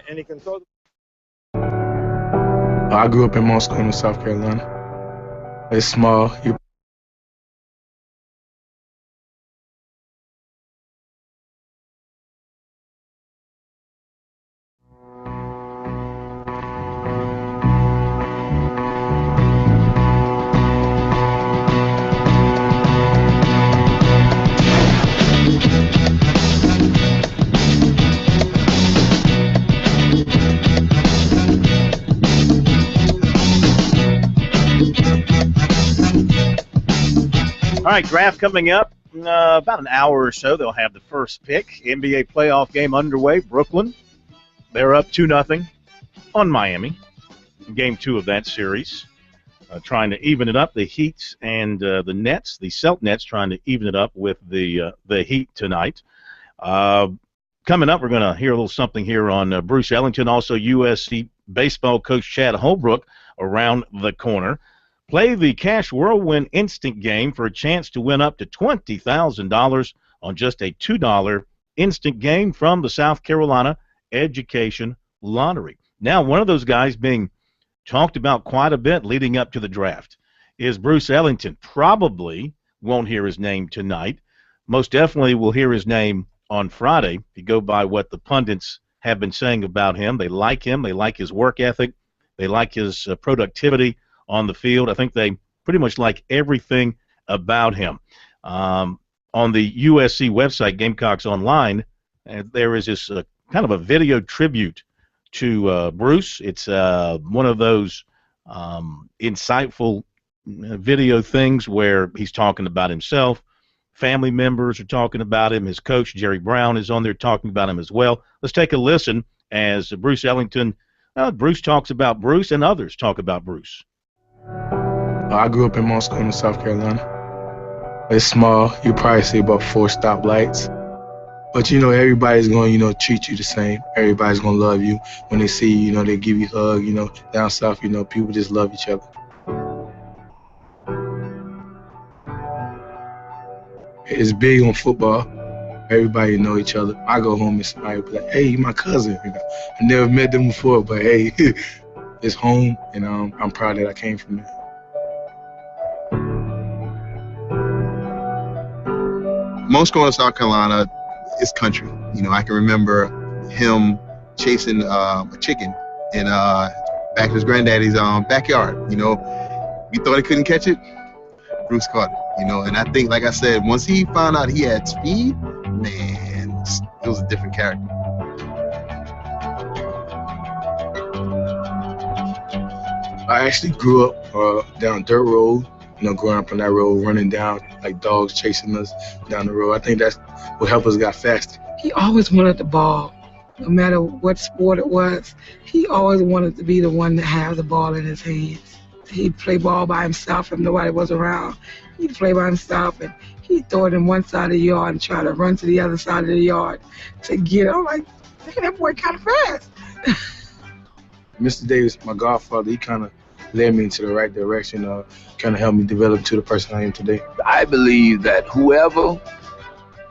And he can throw. I grew up in Moscow, South Carolina. It's small. All right, draft coming up about an hour or so. They'll have the first pick. NBA playoff game underway. Brooklyn, they're up 2-0 on Miami. Game 2 of that series. Trying to even it up. The Heat and the Nets, the Celtics trying to even it up with the Heat tonight. Coming up, we're going to hear a little something here on Bruce Ellington, also USC baseball coach Chad Holbrook around the corner. Play the Cash Whirlwind Instant Game for a chance to win up to $20,000 on just a $2 instant game from the South Carolina Education Lottery. Now, one of those guys being talked about quite a bit leading up to the draft is Bruce Ellington. Probably won't hear his name tonight. Most definitely will hear his name on Friday. If you go by what the pundits have been saying about him, they like him. They like his work ethic. They like his productivity on the field. I think they pretty much like everything about him. On the USC website, Gamecocks Online, there is this kind of a video tribute to Bruce. It's one of those insightful video things where he's talking about himself. Family members are talking about him. His coach, Jerry Brown, is on there talking about him as well. Let's take a listen as Bruce Ellington, Bruce talks about Bruce and others talk about Bruce. I grew up in Moscow, South Carolina. It's small. You probably see about 4 stoplights. But, you know, everybody's going to, you know, treat you the same. Everybody's going to love you. When they see you, you know, they give you a hug. You know, down south, you know, people just love each other. It's big on football. Everybody know each other. I go home and somebody be like, hey, you my cousin. You know, I never met them before, but hey, it's home, and I'm proud that I came from there. Most going to South Carolina is country. You know, I can remember him chasing a chicken in back in his granddaddy's backyard. You know, we thought he couldn't catch it. Bruce caught it. You know, and I think, like I said, once he found out he had speed, man, it was a different character. I actually grew up down dirt road. You know, growing up on that road, running down like dogs chasing us down the road. I think that's what helped us got faster. He always wanted the ball, no matter what sport it was. He always wanted to be the one to have the ball in his hands. He'd play ball by himself if nobody was around. He'd play by himself, and he'd throw it in one side of the yard and try to run to the other side of the yard to get it. I'm like, man, that boy kind of fast. Mr. Davis, my godfather, he kind of led me into the right direction, kind of helped me develop to the person I am today. I believe that whoever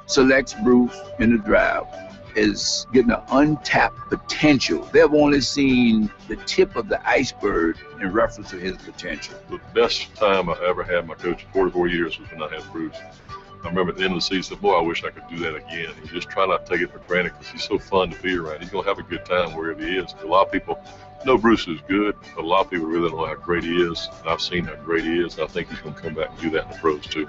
selects Bruce in the draft is getting an untapped potential. They've only seen the tip of the iceberg in reference to his potential. The best time I ever had my coach, 44 years, was when I had Bruce. I remember at the end of the season, boy, I wish I could do that again. And just try not to take it for granted because he's so fun to be around. He's going to have a good time wherever he is. A lot of people know Bruce is good, but a lot of people really don't know how great he is. And I've seen how great he is, and I think he's going to come back and do that in the pros too.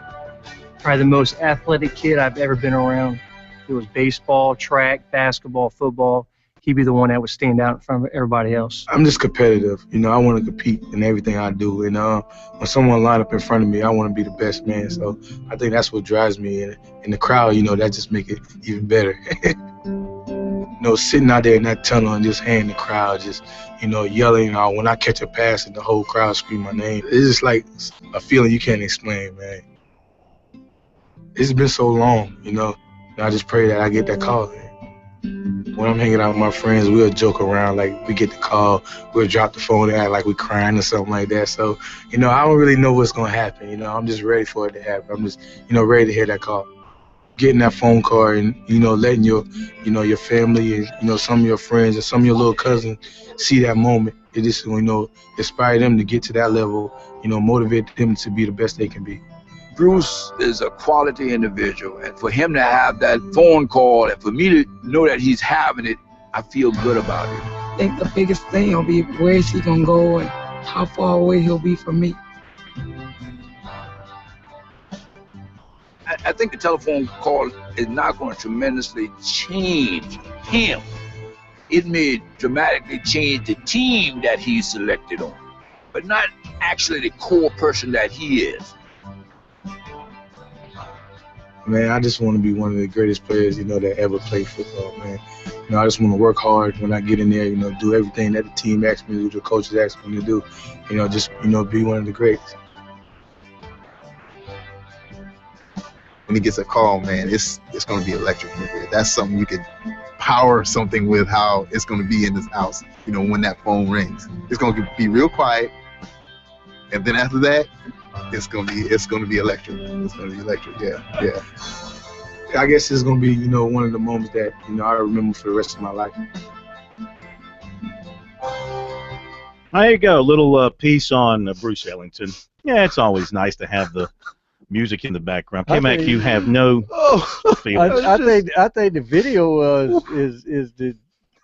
Probably the most athletic kid I've ever been around. It was baseball, track, basketball, football. He'd be the one that would stand out in front of everybody else. I'm just competitive. You know, I want to compete in everything I do. And when someone line up in front of me, I want to be the best man. So I think that's what drives me. And in the crowd, you know, that just make it even better. You know, sitting out there in that tunnel and just hearing the crowd just, you know, yelling. When I catch a pass and the whole crowd scream my name, it's just like a feeling you can't explain, man. It's been so long, you know. And I just pray that I get that call. When I'm hanging out with my friends, we'll joke around like we get the call, we'll drop the phone and act like we're crying or something like that. So, you know, I don't really know what's going to happen. You know, I'm just ready for it to happen. I'm just, you know, ready to hear that call. Getting that phone call and, you know, letting your family and, you know, some of your friends and some of your little cousins see that moment. It just, you know, inspire them to get to that level, you know, motivate them to be the best they can be. Bruce is a quality individual, and for him to have that phone call and for me to know that he's having it, I feel good about it. I think the biggest thing will be where is he going to go and how far away he'll be from me. I think the telephone call is not going to tremendously change him. It may dramatically change the team that he's selected on, but not actually the core person that he is. Man, I just want to be one of the greatest players, you know, that ever played football, man. You know, I just want to work hard when I get in there, you know, do everything that the team asks me to do, the coaches ask me to do. You know, just, you know, be one of the greats. When he gets a call, man, it's going to be electric. That's something you could power something with, how it's going to be in this house, you know, when that phone rings. It's going to be real quiet, and then after that, it's gonna be electric. It's gonna be electric. Yeah. I guess it's gonna be, you know, one of the moments that, you know, I remember for the rest of my life. There you go, a little piece on Bruce Ellington. Yeah, it's always nice to have the music in the background. K-Mac, you have no feelings. I think the video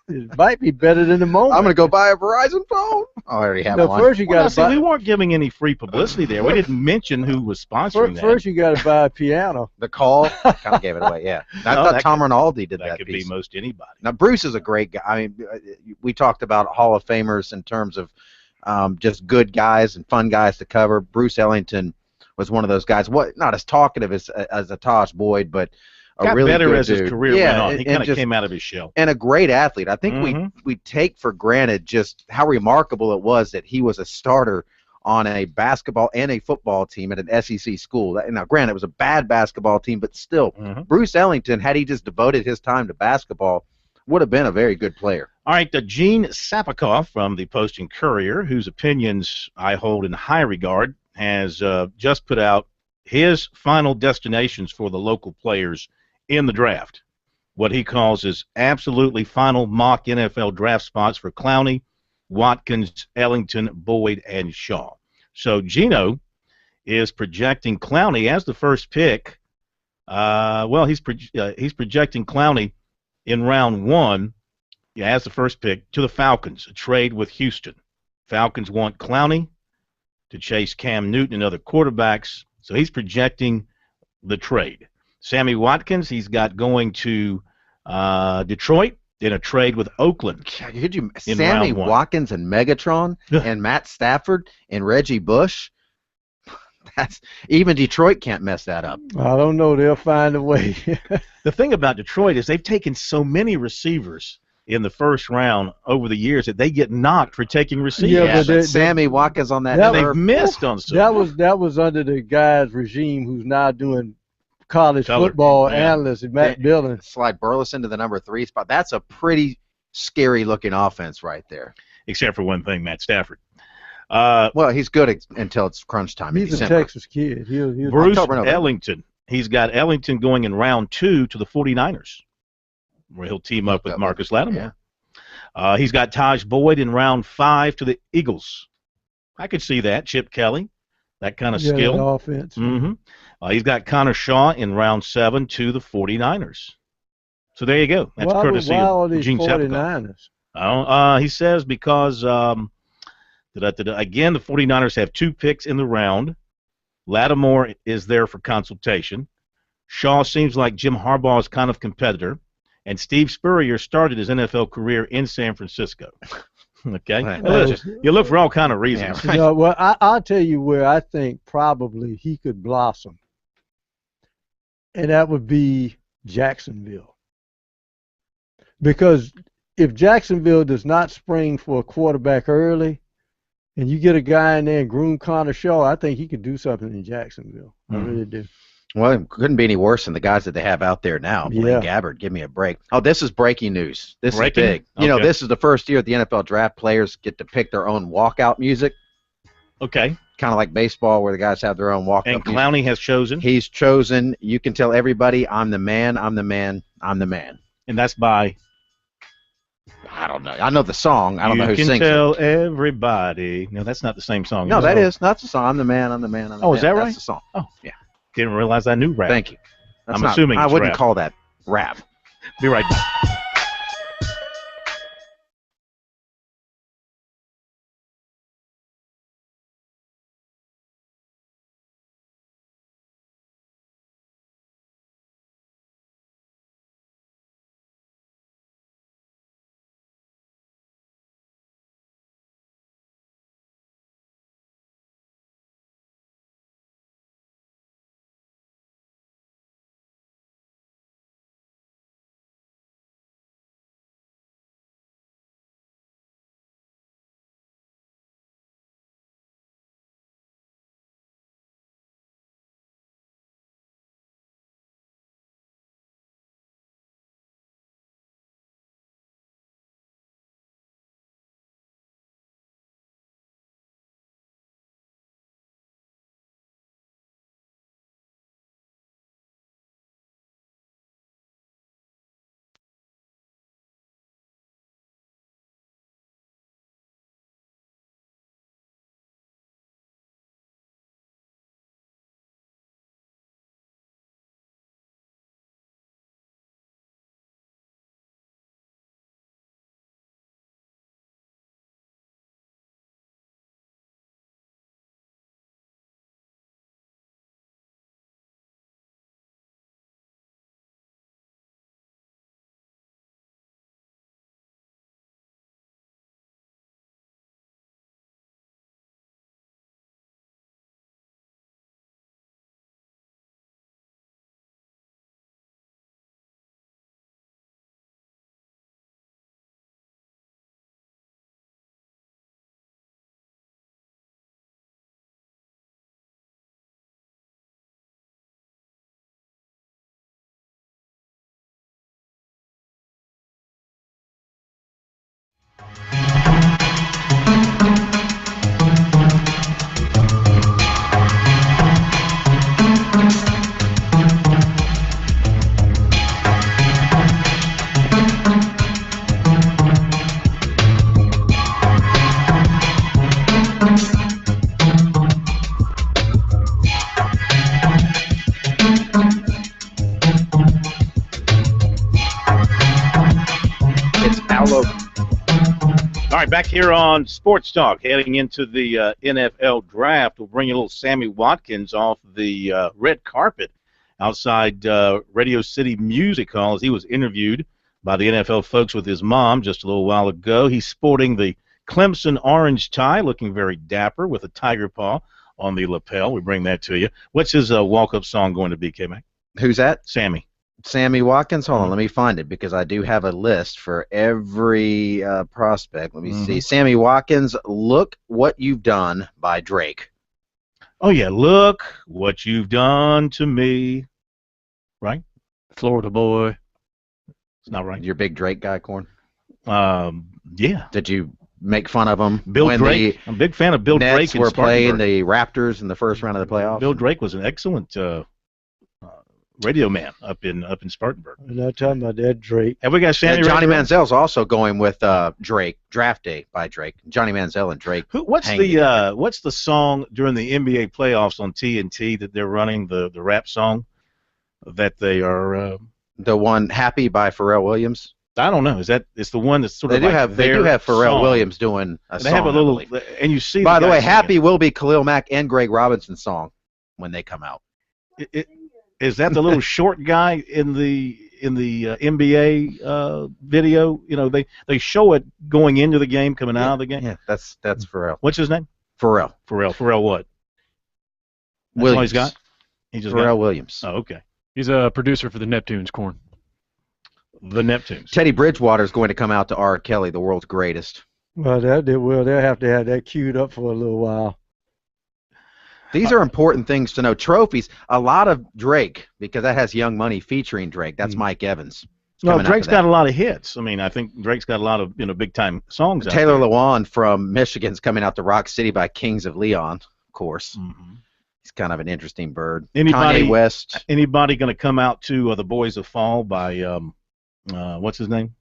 it might be better than the moment. I'm gonna go buy a Verizon phone. I already have one. First you got to buy. We weren't giving any free publicity there. We didn't mention who was sponsoring that. First you got to buy a piano. The call kind of gave it away. Yeah, I thought Tom Rinaldi did that. That could be most anybody. Now Bruce is a great guy. I mean, we talked about Hall of Famers in terms of just good guys and fun guys to cover. Bruce Ellington was one of those guys. Not as talkative as a Tosh Boyd, but got really better good as his dude. career went on. He kind of came out of his shell. And a great athlete. I think we take for granted just how remarkable it was that he was a starter on a basketball and a football team at an SEC school. Now, granted, it was a bad basketball team, but still, Bruce Ellington, had he just devoted his time to basketball, would have been a very good player. All right, Gene Sapikoff from the Post and Courier, whose opinions I hold in high regard, has just put out his final destinations for the local players in the draft. What he calls his absolutely final mock NFL draft spots for Clowney, Watkins, Ellington, Boyd, and Shaw. So Gino is projecting Clowney as the first pick. He's projecting Clowney in round 1, as the first pick, to the Falcons, a trade with Houston. Falcons want Clowney to chase Cam Newton and other quarterbacks, so he's projecting the trade. Sammy Watkins, he's got going to Detroit in a trade with Oakland. Could you Sammy Watkins and Megatron and Matt Stafford and Reggie Bush? That's even Detroit can't mess that up. I don't know. They'll find a way. The thing about Detroit is they've taken so many receivers in the first round over the years that they get knocked for taking receivers. Yeah, but Sammy Watkins on that. They've missed on some. That was under the guy's regime who's now doing college football analyst, Matt Dillon. Slide Burleson to the number 3 spot. That's a pretty scary looking offense right there. Except for one thing, Matt Stafford. Well, he's good until it's crunch time. He's a Texas kid. Bruce Ellington. He's got Ellington going in round 2 to the 49ers, where he'll team up with Marcus Lattimore. Yeah. He's got Taj Boyd in round 5 to the Eagles. I could see that. Chip Kelly, that kind of skill. That offense. He's got Connor Shaw in round 7 to the 49ers. So there you go. That's courtesy of Gene Sapikoff. He says because again, the 49ers have 2 picks in the round. Lattimore is there for consultation. Shaw seems like Jim Harbaugh's kind of competitor. And Steve Spurrier started his NFL career in San Francisco. Okay? You look for all kind of reasons. Yeah, well, I'll tell you where I think probably he could blossom. And that would be Jacksonville. Because if Jacksonville does not spring for a quarterback early, and you get a guy in there and groom Connor Shaw, I think he could do something in Jacksonville. I really do. Well, it couldn't be any worse than the guys that they have out there now. Blaine Gabbert, give me a break. Oh, this is breaking news. This is big. Okay. You know, this is the first year at the NFL draft players get to pick their own walkout music. Okay. Kind of like baseball where the guys have their own walkout music. And Clowney has chosen? He's chosen. You can tell everybody, I'm the man, I'm the man, I'm the man. And that's by? I don't know. I know the song. I don't know who sings it. You can tell everybody. No, that's not the same song. No, that is. That's the song. I'm the man, I'm the man, I'm the man. Oh, is that right? That's the song. Oh, yeah. Didn't realize I knew rap. Thank you. I'm assuming I wouldn't rap. call that rap. Be right back. back here on Sports Talk, heading into the NFL draft. We'll bring you a little Sammy Watkins off the red carpet outside Radio City Music Hall as he was interviewed by the NFL folks with his mom just a little while ago. He's sporting the Clemson orange tie, looking very dapper with a tiger paw on the lapel. We bring that to you. What's his walk-up song going to be, K-Mac? Who's that? Sammy Watkins? Hold on, let me find it because I do have a list for every prospect. Let me see. Sammy Watkins, Look What You've Done by Drake. Oh, yeah, Look What You've Done to Me. Right? Florida boy. It's not right. You're a big Drake guy, Corn? Yeah. Did you make fun of him Bill when Drake. I'm a big fan of Bill Nets Drake. Were playing the Raptors in the first round of the playoffs? Bill Drake was an excellent radio man up in Spartanburg. We're not talking about that Drake. Have we got Sammy? Johnny Manziel's also going with Drake. Draft Day by Drake. Johnny Manziel and Drake. What's the song during the NBA playoffs on TNT that they're running, the rap song that they are the one Happy by Pharrell Williams? I don't know. It's the one that's sort of they do have Pharrell song. Williams doing a they song. Have a little, and you see. By the way, Happy will be Khalil Mack and Greg Robinson's song when they come out. Is that the little short guy in the NBA video? You know, they show it going into the game, coming out of the game. Yeah, that's Pharrell. What's his name? Pharrell. Pharrell what? That's Williams. all he's got? He just Pharrell Williams. Oh, okay. He's a producer for the Neptunes, Corn. The Neptunes. Teddy Bridgewater is going to come out to R. Kelly, the world's greatest. Well, they'll have to have that queued up for a little while. These are important things to know. Trophies, a lot of Drake, because that has Young Money featuring Drake. That's Mike Evans. No, Drake's got a lot of hits. I mean, I think Drake's got a lot of big-time songs out Taylor there. Lewan from Michigan's coming out to Rock City by Kings of Leon, of course. He's kind of an interesting bird. Kanye West. Anybody going to come out to The Boys of Fall by, what's his name?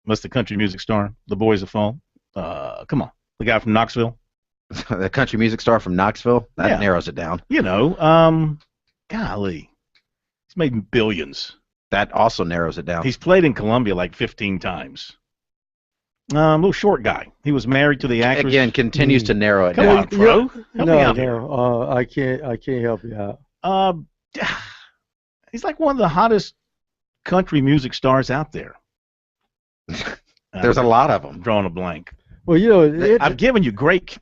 What's the country music star? The Boys of Fall. Come on. The guy from Knoxville. The country music star from Knoxville? That narrows it down. You know, golly. He's made billions. That also narrows it down. He's played in Columbia like 15 times. Little short guy. He was married to the actress. Again, continues to narrow it Come down. on, bro. Help me out here. I can't help you out. He's like one of the hottest country music stars out there. There's a lot of them. I'm drawing a blank. Well, you know, I've given you great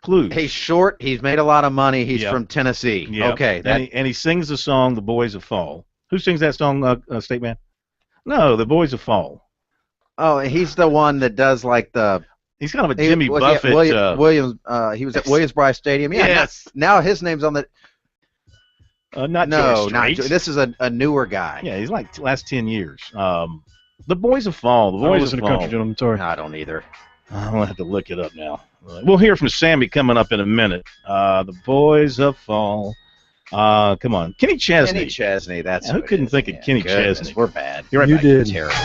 clues. He's short. He's made a lot of money. He's from Tennessee. Yep. Okay. And he sings the song "The Boys of Fall." Who sings that song, State Man? No, The Boys of Fall. Oh, he's the one that does like the. He's kind of a Jimmy Buffett. Williams. He was at Williams-Brice Stadium. Yeah. Yes. Now his name's on the. Not George Strait. This is a newer guy. Yeah, he's like last 10 years. The Boys of Fall. The Boys of Fall. Country gentleman, sorry. I don't either. I'm gonna have to look it up now. We'll hear from Sammy coming up in a minute. The Boys of Fall. Come on, Kenny Chesney. Kenny Chesney. That's who couldn't think of Kenny Chesney. We're bad. You're right You back. did. Terrible.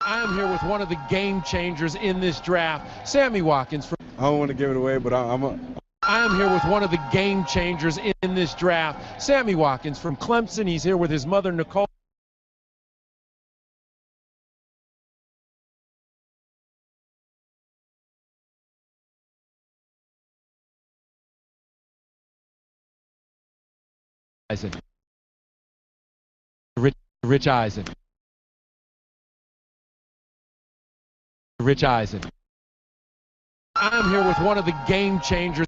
I am here with one of the game changers in this draft, Sammy Watkins. I don't want to give it away, but I am here with one of the game changers in this draft, Sammy Watkins from Clemson. He's here with his mother, Nicole. Rich Eisen. Rich Eisen. I'm here with one of the game changers.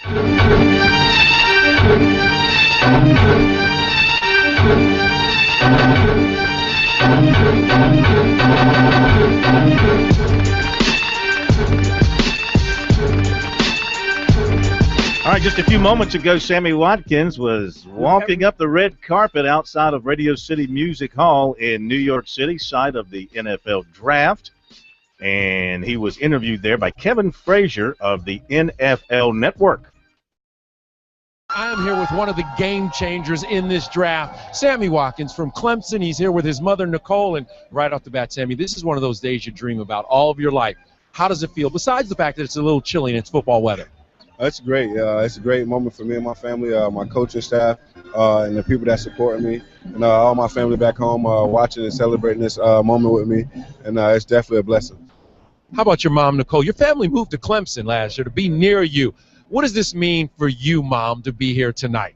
All right, just a few moments ago, Sammy Watkins was walking up the red carpet outside of Radio City Music Hall in New York City, site of the NFL Draft. And he was interviewed there by Kevin Frazier of the NFL Network. I am here with one of the game changers in this draft, Sammy Watkins from Clemson. He's here with his mother, Nicole. And right off the bat, Sammy, this is one of those days you dream about all of your life. How does it feel, besides the fact that it's a little chilly and it's football weather? It's great. It's a great moment for me and my family, my coaching staff, and the people that support me, and all my family back home watching and celebrating this moment with me. And it's definitely a blessing. How about your mom, Nicole? Your family moved to Clemson last year to be near you. What does this mean for you, Mom, to be here tonight?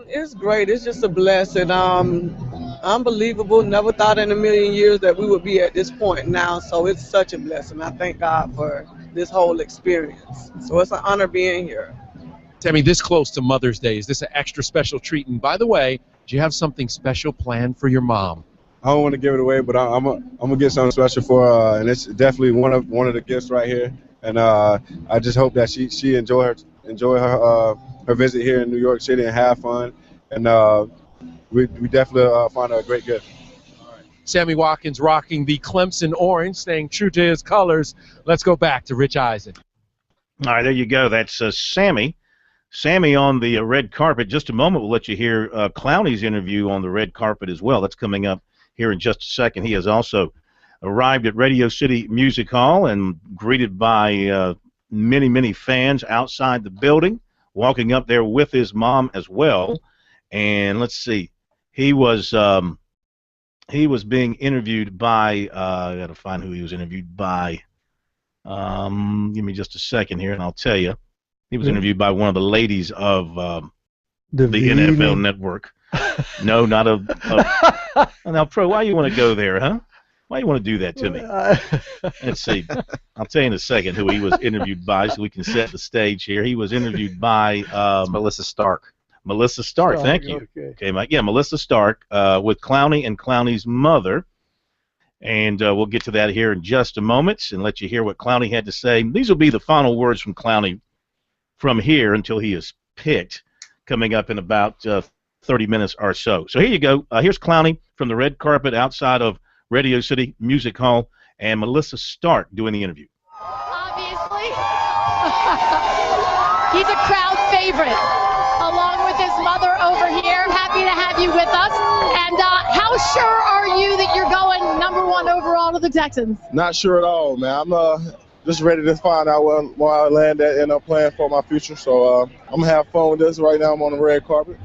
It's great. It's just a blessing. Unbelievable. Never thought in a million years that we would be at this point now. So it's such a blessing. I thank God for this whole experience. So it's an honor being here. Tammy, this close to Mother's Day, is this an extra special treat? And by the way, do you have something special planned for your mom? I don't want to give it away, but I'm gonna get something special for her, and it's definitely one of the gifts right here. And I just hope that she enjoy her visit here in New York City and have fun. And we definitely find her a great gift. Sammy Watkins rocking the Clemson orange, staying true to his colors. Let's go back to Rich Eisen. All right, there you go. That's Sammy. Sammy on the red carpet. Just a moment, we'll let you hear Clowney's interview on the red carpet as well. That's coming up here in just a second. He has also arrived at Radio City Music Hall and greeted by many, many fans outside the building, walking up there with his mom as well. And let's see, he was being interviewed by, I got to find who he was interviewed by. Give me just a second here, and I'll tell you. He was interviewed by one of the ladies of the NFL Network. No, not now, Pro, why you want to go there, huh? Why you want to do that to me? Let's see. I'll tell you in a second who he was interviewed by so we can set the stage here. He was interviewed by Melissa Stark. Melissa Stark, thank you. Okay, Mike. Yeah, Melissa Stark with Clowney and Clowney's mother. And we'll get to that here in just a moment and let you hear what Clowney had to say. These will be the final words from Clowney from here until he is picked, coming up in about 30 minutes or so. So here you go. Here's Clowney from the red carpet outside of Radio City Music Hall, and Melissa Stark doing the interview. Obviously, he's a crowd favorite, along with his mother over here. Happy to have you with us. And how sure are you that you're going #1 overall to the Texans? Not sure at all, man. just ready to find out where I land at and I'm planning for my future. So I'm going to have fun with this. Right now I'm on the red carpet.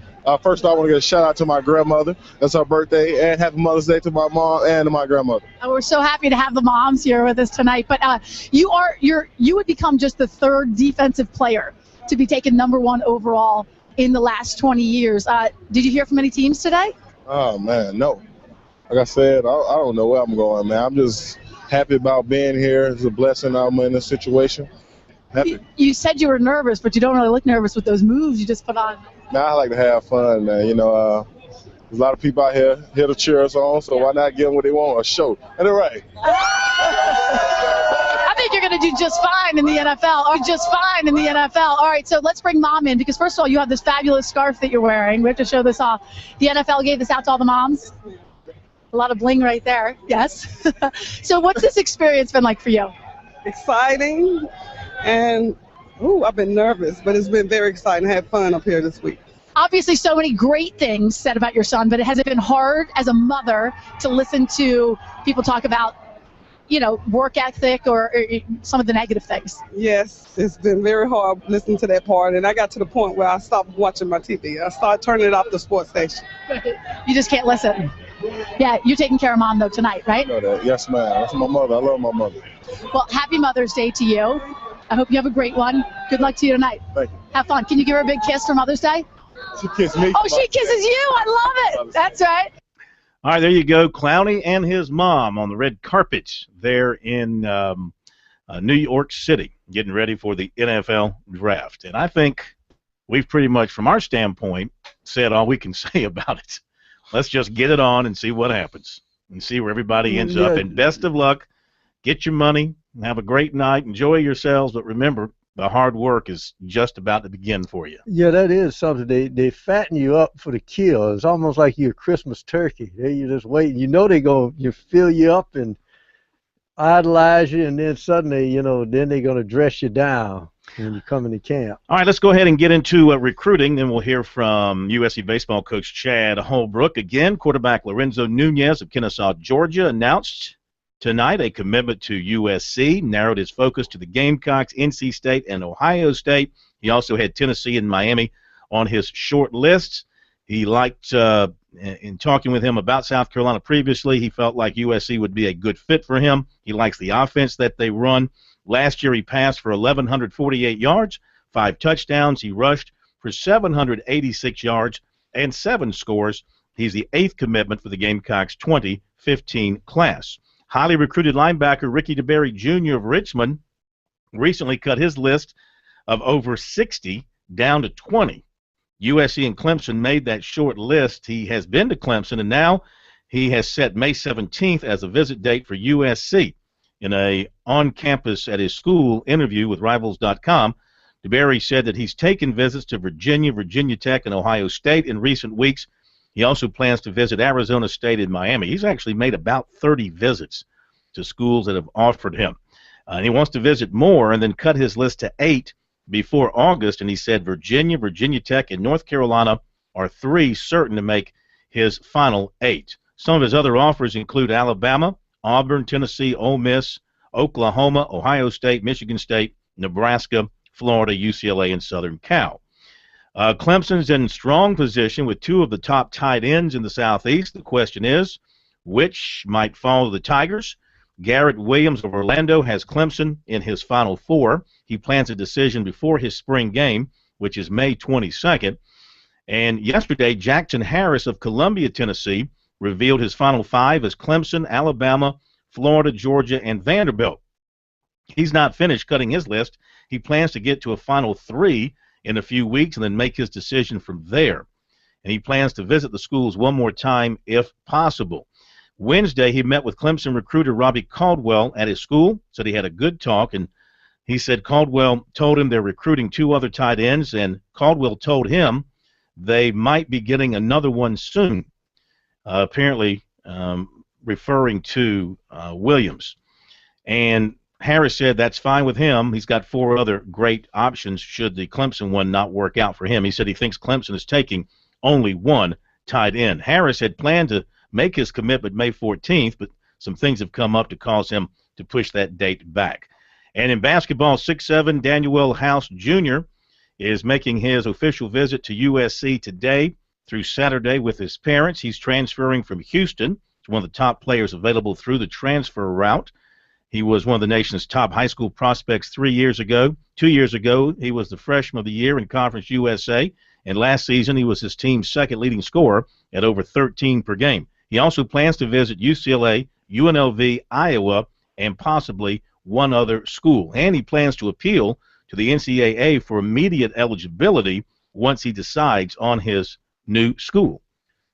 First, I want to give a shout-out to my grandmother. That's her birthday. And happy Mother's Day to my mom and to my grandmother. We're so happy to have the moms here with us tonight. But you would become just the third defensive player to be taken #1 overall in the last 20 years. Did you hear from any teams today? Oh, man, no. Like I said, I don't know where I'm going, man. I'm just happy about being here. It's a blessing I'm in this situation. Happy. You said you were nervous, but you don't really look nervous with those moves you just put on. Now I like to have fun, man. You know, there's a lot of people out here to cheer us on, so why not give them what they want, a show? Ain't it right? I think you're going to do just fine in the NFL. All right, so let's bring Mom in, because first of all, you have this fabulous scarf that you're wearing. We have to show this off. The NFL gave this out to all the moms. A lot of bling right there. Yes. So what's this experience been like for you? Exciting, and I've been nervous, but it's been very exciting. I had fun up here this week. Obviously, so many great things said about your son, but has it been hard as a mother to listen to people talk about, work ethic or some of the negative things? Yes, it's been very hard listening to that part, and I got to the point where I stopped watching my TV. I started turning it off the sports station. You just can't listen. Yeah, you're taking care of Mom, though, tonight, right? I know that. Yes, ma'am. That's my mother. I love my mother. Well, happy Mother's Day to you. I hope you have a great one. Good luck to you tonight. Thank you. Have fun. Can you give her a big kiss for Mother's Day? She kissed me. Oh, she kisses you. I love it. That's right. All right, there you go. Clowney and his mom on the red carpet there in New York City, getting ready for the NFL draft. And I think we've pretty much, from our standpoint, said all we can say about it. Let's just get it on and see what happens and see where everybody ends up. And best of luck. Get your money. Have a great night. Enjoy yourselves. But remember, the hard work is just about to begin for you. Yeah, that is something. They fatten you up for the kill. It's almost like you're a Christmas turkey. You just wait. You know they're going to fill you up and idolize you, and then suddenly, then they're going to dress you down when you come into camp. All right, let's go ahead and get into recruiting. Then we'll hear from USC baseball coach Chad Holbrook. Again, quarterback Lorenzo Nunez of Kennesaw, Georgia, announced tonight a commitment to USC, narrowed his focus to the Gamecocks, NC State, and Ohio State. He also had Tennessee and Miami on his short list. He liked, in talking with him about South Carolina previously, he felt like USC would be a good fit for him. He likes the offense that they run. Last year he passed for 1,148 yards, 5 touchdowns. He rushed for 786 yards and 7 scores. He's the 8th commitment for the Gamecocks 2015 class. Highly recruited linebacker Ricky DeBerry Jr. of Richmond recently cut his list of over 60 down to 20. USC and Clemson made that short list. He has been to Clemson, and now he has set May 17th as a visit date for USC. In a on-campus at his school interview with Rivals.com, DeBerry said that he's taken visits to Virginia, Virginia Tech, and Ohio State in recent weeks. He also plans to visit Arizona State and Miami. He's actually made about 30 visits to schools that have offered him. And he wants to visit more and then cut his list to 8 before August. And he said Virginia, Virginia Tech, and North Carolina are 3 certain to make his final 8. Some of his other offers include Alabama, Auburn, Tennessee, Ole Miss, Oklahoma, Ohio State, Michigan State, Nebraska, Florida, UCLA, and Southern Cal. Clemson's in strong position with 2 of the top tight ends in the Southeast. The question is, which might follow the Tigers? Garrett Williams of Orlando has Clemson in his Final 4. He plans a decision before his spring game, which is May 22nd. And yesterday, Jackson Harris of Columbia, Tennessee, revealed his Final 5 as Clemson, Alabama, Florida, Georgia, and Vanderbilt. He's not finished cutting his list. He plans to get to a Final 3 in a few weeks and then make his decision from there. And he plans to visit the schools one more time if possible. Wednesday, he met with Clemson recruiter Robbie Caldwell at his school, said he had a good talk, and he said Caldwell told him they're recruiting 2 other tight ends, and Caldwell told him they might be getting another one soon, apparently referring to Williams. And Harris said that's fine with him. He's got 4 other great options should the Clemson one not work out for him. He said he thinks Clemson is taking only 1 tight end. Harris had planned to make his commitment May 14th, but some things have come up to cause him to push that date back. And in basketball, 6'7", Daniel House Jr. is making his official visit to USC today through Saturday with his parents. He's transferring from Houston. He's one of the top players available through the transfer route. He was one of the nation's top high school prospects 3 years ago. 2 years ago, he was the freshman of the year in Conference USA. And last season, he was his team's second leading scorer at over 13 per game. He also plans to visit UCLA, UNLV, Iowa, and possibly one other school. And he plans to appeal to the NCAA for immediate eligibility once he decides on his new school.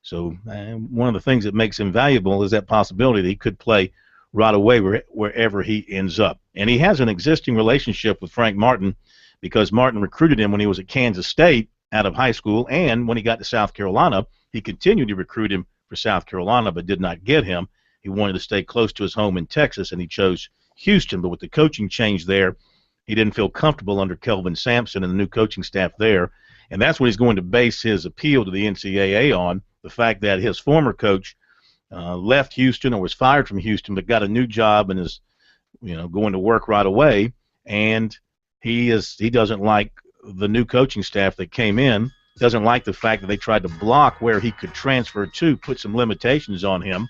So one of the things that makes him valuable is that possibility that he could play right away wherever he ends up. And he has an existing relationship with Frank Martin because Martin recruited him when he was at Kansas State out of high school, and when he got to South Carolina, he continued to recruit him for South Carolina but did not get him. He wanted to stay close to his home in Texas, and he chose Houston. But with the coaching change there, he didn't feel comfortable under Kelvin Sampson and the new coaching staff there, and that's what he's going to base his appeal to the NCAA on, the fact that his former coach left Houston or was fired from Houston but got a new job and is going to work right away, and he doesn't like the new coaching staff that came in, doesn't like the fact that they tried to block where he could transfer to, put some limitations on him,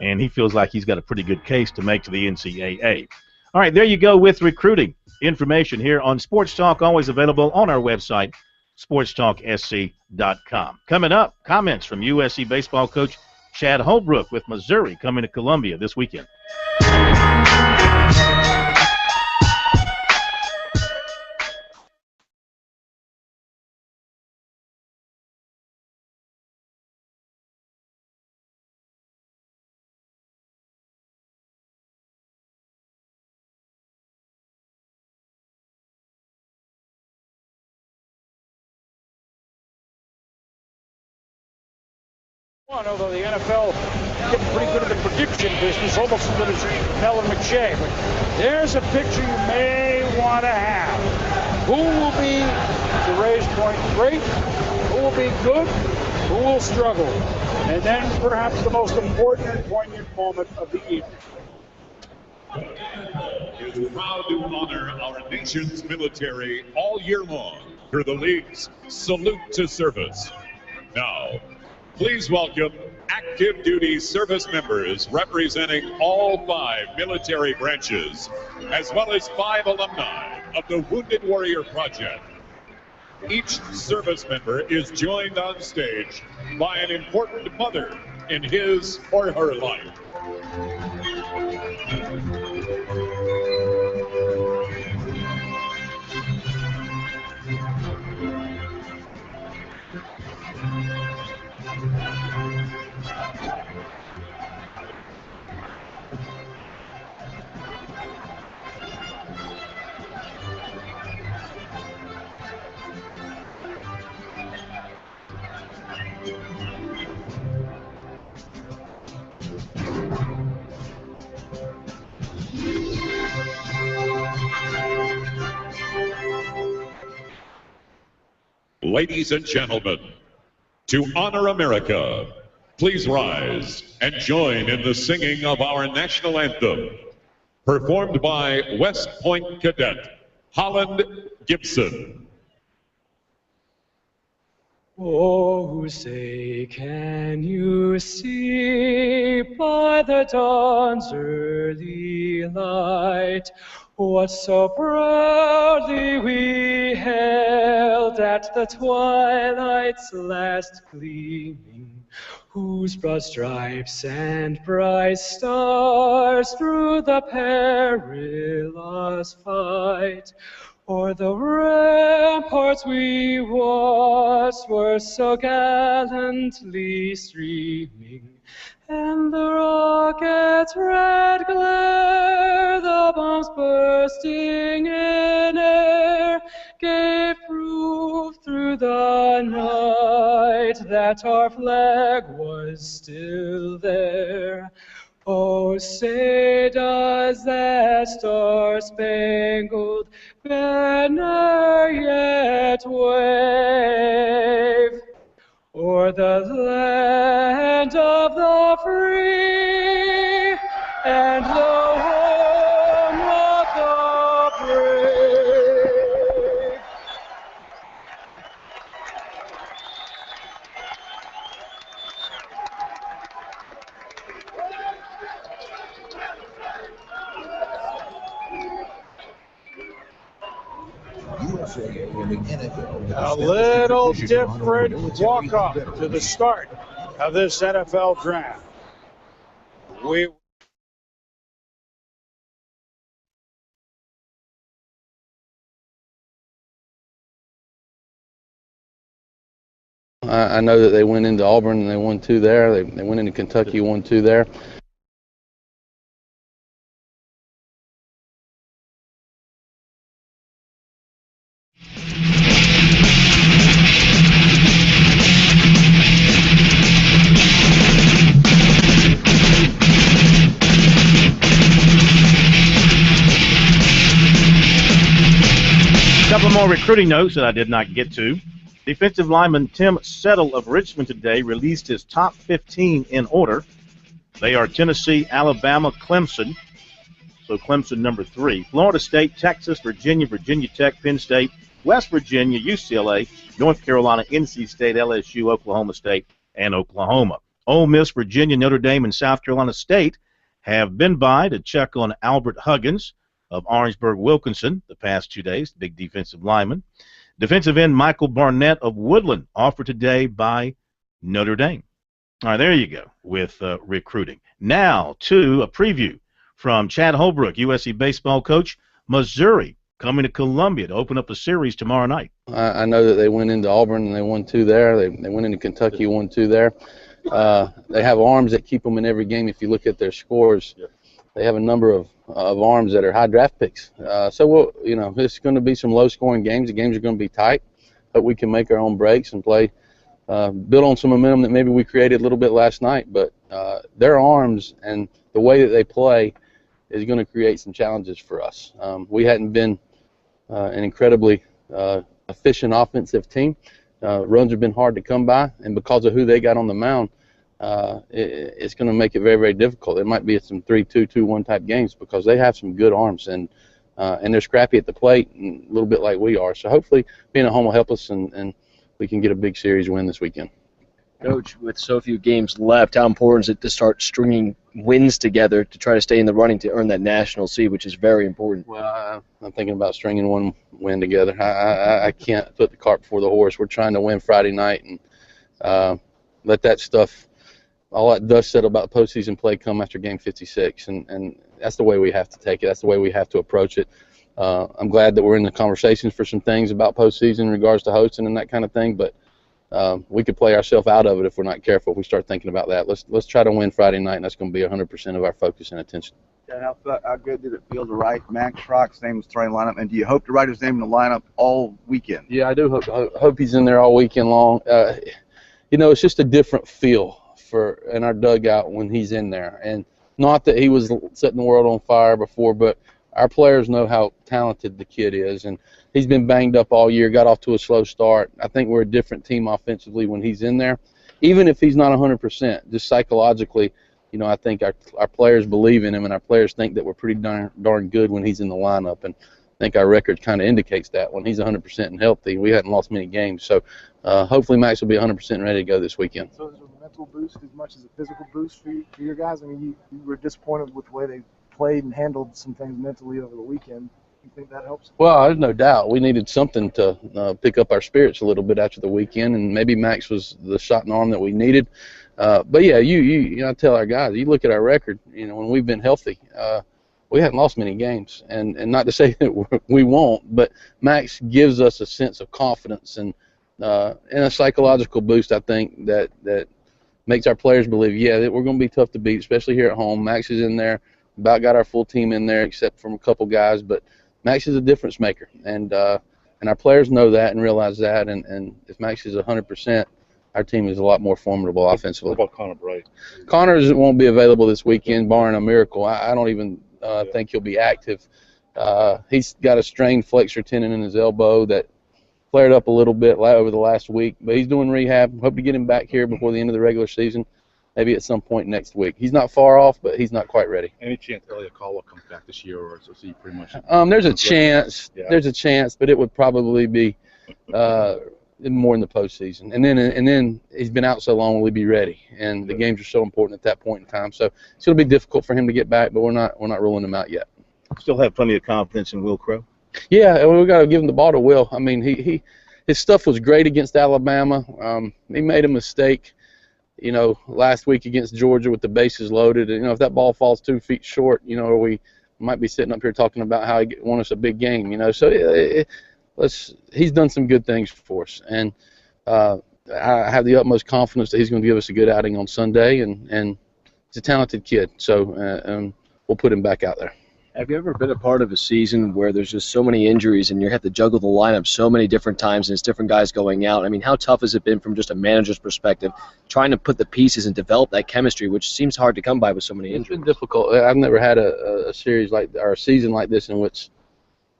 and he feels like he's got a pretty good case to make to the NCAA. All right, there you go with recruiting information here on Sports Talk, always available on our website, sportstalksc.com. Coming up, comments from USC baseball coach Chad Holbrook with Missouri coming to Columbia this weekend. Although the NFL getting pretty good at the prediction business, almost as good as Mel and McShay. But there's a picture you may want to have. Who will be, to Ray's point, great? Who will be good? Who will struggle? And then perhaps the most important and poignant moment of the evening. Is proud to honor our nation's military all year long through the league's Salute to Service. Now, please welcome active duty service members representing all 5 military branches, as well as 5 alumni of the Wounded Warrior Project. Each service member is joined on stage by an important mother in his or her life. Ladies and gentlemen, to honor America, please rise and join in the singing of our national anthem, performed by West Point Cadet Holland Gibson. Oh, say, can you see by the dawn's early light what so proudly we held at the twilight's last gleaming, whose broad stripes and bright stars through the perilous fight o'er the ramparts we watched were so gallantly streaming, and the rocket's red glare, the bombs bursting in air, gave proof through the night that our flag was still there. Oh, say does that star-spangled banner yet wave o'er the land of the free and the home of the A little different walk-up to the start of this NFL draft. I know that they went into Auburn and they won 2 there. They went into Kentucky, won 2 there. A couple more recruiting notes that I did not get to. Defensive lineman Tim Settle of Richmond today released his top 15 in order. They are Tennessee, Alabama, Clemson. So Clemson number 3. Florida State, Texas, Virginia, Virginia Tech, Penn State, West Virginia, UCLA, North Carolina, NC State, LSU, Oklahoma State, and Oklahoma. Ole Miss, Virginia, Notre Dame, and South Carolina State have been by to check on Albert Huggins of Orangeburg Wilkinson the past 2 days, the big defensive lineman. Defensive end Michael Barnett of Woodland offered today by Notre Dame. All right, there you go with recruiting. Now to a preview from Chad Holbrook, USC baseball coach. Missouri coming to Columbia to open up a series tomorrow night. I know that they went into Auburn and they won 2 there. They went into Kentucky, won 2 there. They have arms that keep them in every game. If you look at their scores, they have a number of arms that are high draft picks. So it's going to be some low-scoring games. The games are going to be tight, but we can make our own breaks and play, build on some momentum that maybe we created a little bit last night. But their arms and the way that they play is going to create some challenges for us. We hadn't been an incredibly efficient offensive team. Runs have been hard to come by, and because of who they got on the mound, it's going to make it very, very difficult. It might be some 3-2, 2-1 type games because they have some good arms, and they're scrappy at the plate, and a little bit like we are. So hopefully being at home will help us, and we can get a big series win this weekend. Coach, with so few games left, how important is it to start stringing wins together to try to stay in the running to earn that national seed, which is very important? Well, I'm thinking about stringing one win together. I can't put the cart before the horse. We're trying to win Friday night and let that stuff, all that dust settle about postseason play come after game 56, and that's the way we have to take it. That's the way we have to approach it. I'm glad that we're in the conversations for some things about postseason in regards to hosting and that kind of thing, but we could play ourselves out of it if we're not careful. If we start thinking about that, let's try to win Friday night, and that's going to be 100% of our focus and attention. How good did it feel to write Max Schrock's name in the starting lineup, and do you hope to write his name in the lineup all weekend? Yeah, I do hope he's in there all weekend long. It's just a different feel in our dugout when he's in there, and not that he was setting the world on fire before, but our players know how talented the kid is, and he's been banged up all year, got off to a slow start. I think we're a different team offensively when he's in there, even if he's not 100%. Just psychologically, I think our players believe in him, and our players think that we're pretty darn good when he's in the lineup, and I think our record kind of indicates that. When he's 100% and healthy, we hadn't lost many games. So hopefully Max will be 100% and ready to go this weekend. So is it a mental boost as much as a physical boost for your guys? I mean, you were disappointed with the way they played and handled some things mentally over the weekend. You think that helps? Well, there's no doubt. We needed something to pick up our spirits a little bit after the weekend, and maybe Max was the shot in the arm that we needed. But yeah, I tell our guys, you look at our record, when we've been healthy, we haven't lost many games, and not to say that we won't, but Max gives us a sense of confidence and a psychological boost, I think, that makes our players believe, that we're going to be tough to beat, especially here at home. Max is in there. About got our full team in there except from a couple guys, but Max is a difference maker, and our players know that and realize that, and if Max is 100%, our team is a lot more formidable offensively. What about Connor Bright? Connor won't be available this weekend, barring a miracle. I don't even think he'll be active. He's got a strained flexor tendon in his elbow that flared up a little bit over the last week, but he's doing rehab. Hope to get him back here before the end of the regular season. Maybe at some point next week. He's not far off, but he's not quite ready. Any chance Elliot Caldwell comes back this year, or is he pretty much? There's a chance. Yeah. There's a chance, but it would probably be more in the postseason. And then he's been out so long, will he be ready? And the games are so important at that point in time. So it's going to be difficult for him to get back, but we're not ruling him out yet. Still have plenty of confidence in Will Crow? Yeah, and we got to give him the ball to Will. I mean, his stuff was great against Alabama. He made a mistake, last week against Georgia with the bases loaded. And, if that ball falls 2 feet short, or we might be sitting up here talking about how he won us a big game, So he's done some good things for us. And I have the utmost confidence that he's going to give us a good outing on Sunday. And he's a talented kid, so we'll put him back out there. Have you ever been a part of a season where there's just so many injuries and you have to juggle the lineup so many different times and it's different guys going out? I mean, how tough has it been from just a manager's perspective, trying to put the pieces and develop that chemistry, which seems hard to come by with so many injuries? It's been difficult. I've never had a series or a season like this in which,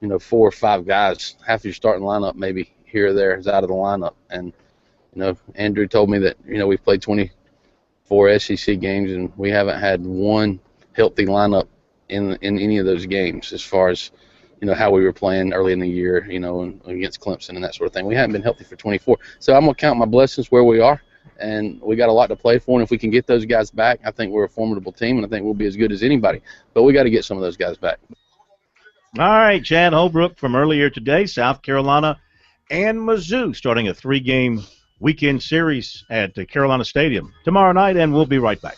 4 or 5 guys, half your starting lineup maybe here or there is out of the lineup. And, Andrew told me that, we've played 24 SEC games and we haven't had one healthy lineup in any of those games, as far as how we were playing early in the year, and against Clemson and that sort of thing. We haven't been healthy for 24, so I'm gonna count my blessings where we are, and we got a lot to play for. And if we can get those guys back, I think we're a formidable team, and I think we'll be as good as anybody. But we got to get some of those guys back. All right, Chad Holbrook from earlier today, South Carolina and Mizzou starting a 3-game weekend series at the Carolina Stadium tomorrow night, and we'll be right back.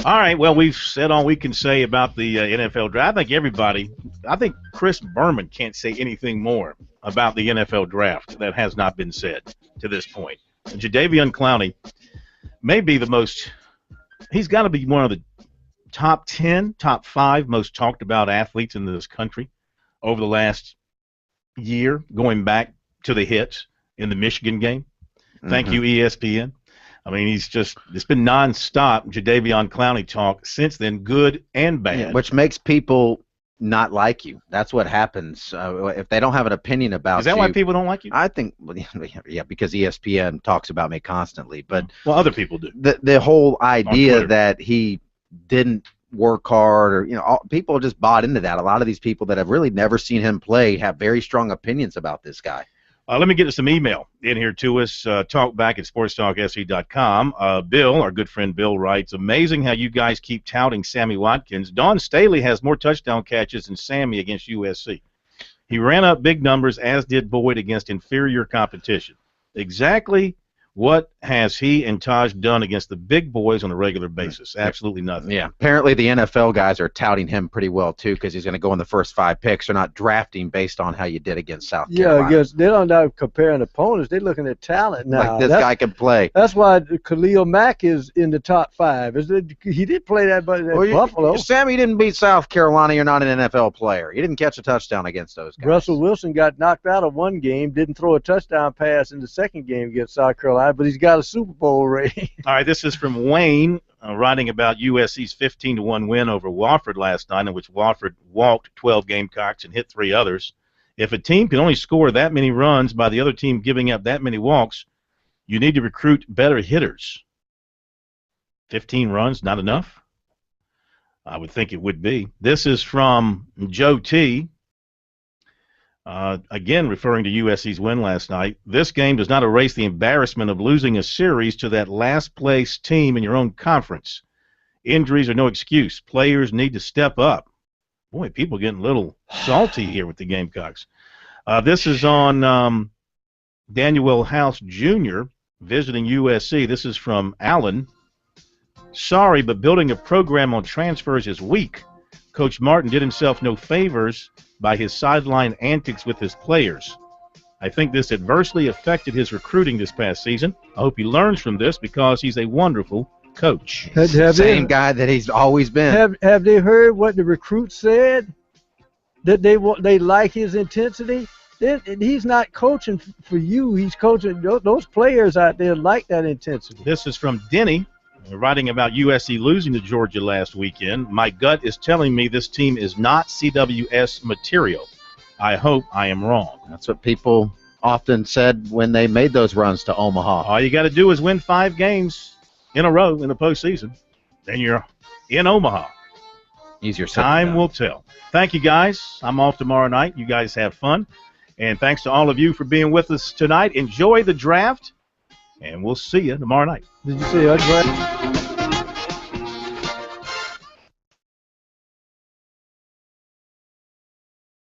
All right, well, we've said all we can say about the NFL draft. I think Chris Berman can't say anything more about the NFL draft that has not been said to this point. Jadeveon Clowney may be he's got to be one of the top 10, top 5 most talked about athletes in this country over the last year, going back to the hits in the Michigan game. Thank you, ESPN. I mean, it's been nonstop Jadeveon Clowney talk since then, good and bad. Yeah, which makes people not like you. That's what happens if they don't have an opinion about you. Is that why people don't like you? I think, yeah, because ESPN talks about me constantly. But other people do. The whole idea that he didn't work hard, or people just bought into that. A lot of these people that have really never seen him play have very strong opinions about this guy. Let me get some email in here to us. Talkback at sportstalkse.com. Bill, our good friend Bill, writes, amazing how you guys keep touting Sammy Watkins. Don Staley has more touchdown catches than Sammy against USC. He ran up big numbers, as did Boyd against inferior competition. Exactly what has he and Taj done against the big boys on a regular basis? Absolutely nothing. Yeah. Apparently the NFL guys are touting him pretty well, too, because he's going to go in the first 5 picks. They're not drafting based on how you did against South Carolina. Yeah, because they don't know comparing opponents. They're looking at talent now. Like this guy can play. That's why Khalil Mack is in the top 5. He did play that, but Buffalo. Sammy didn't beat South Carolina. You're not an NFL player. You didn't catch a touchdown against those guys. Russell Wilson got knocked out of one game, didn't throw a touchdown pass in the second game against South Carolina, but he's got a Super Bowl ring. All right, this is from Wayne, writing about USC's 15-1 win over Wofford last night, in which Wofford walked 12 Gamecocks and hit 3 others. If a team can only score that many runs by the other team giving up that many walks, you need to recruit better hitters. 15 runs, not enough? I would think it would be. This is from Joe T., again referring to USC's win last night. This game does not erase the embarrassment of losing a series to that last-place team in your own conference. Injuries are no excuse. Players need to step up. Boy, people getting a little salty here with the Gamecocks. This is on Daniel House Jr. visiting USC. This is from Allen. Sorry, but building a program on transfers is weak. Coach Martin did himself no favors by his sideline antics with his players. I think this adversely affected his recruiting this past season. I hope he learns from this because he's a wonderful coach. Same guy that he's always been. Have they heard what the recruits said? That they like his intensity? He's not coaching for you. He's coaching those players out there like that intensity. This is from Denny, writing about USC losing to Georgia last weekend. My gut is telling me this team is not CWS material. I hope I am wrong. That's what people often said when they made those runs to Omaha. All you got to do is win 5 games in a row in the postseason. Then you're in Omaha. Easier said Time than done. will tell. Thank you, guys. I'm off tomorrow night. You guys have fun. And thanks to all of you for being with us tonight. Enjoy the draft, and we'll see you tomorrow night. Did you see that draft?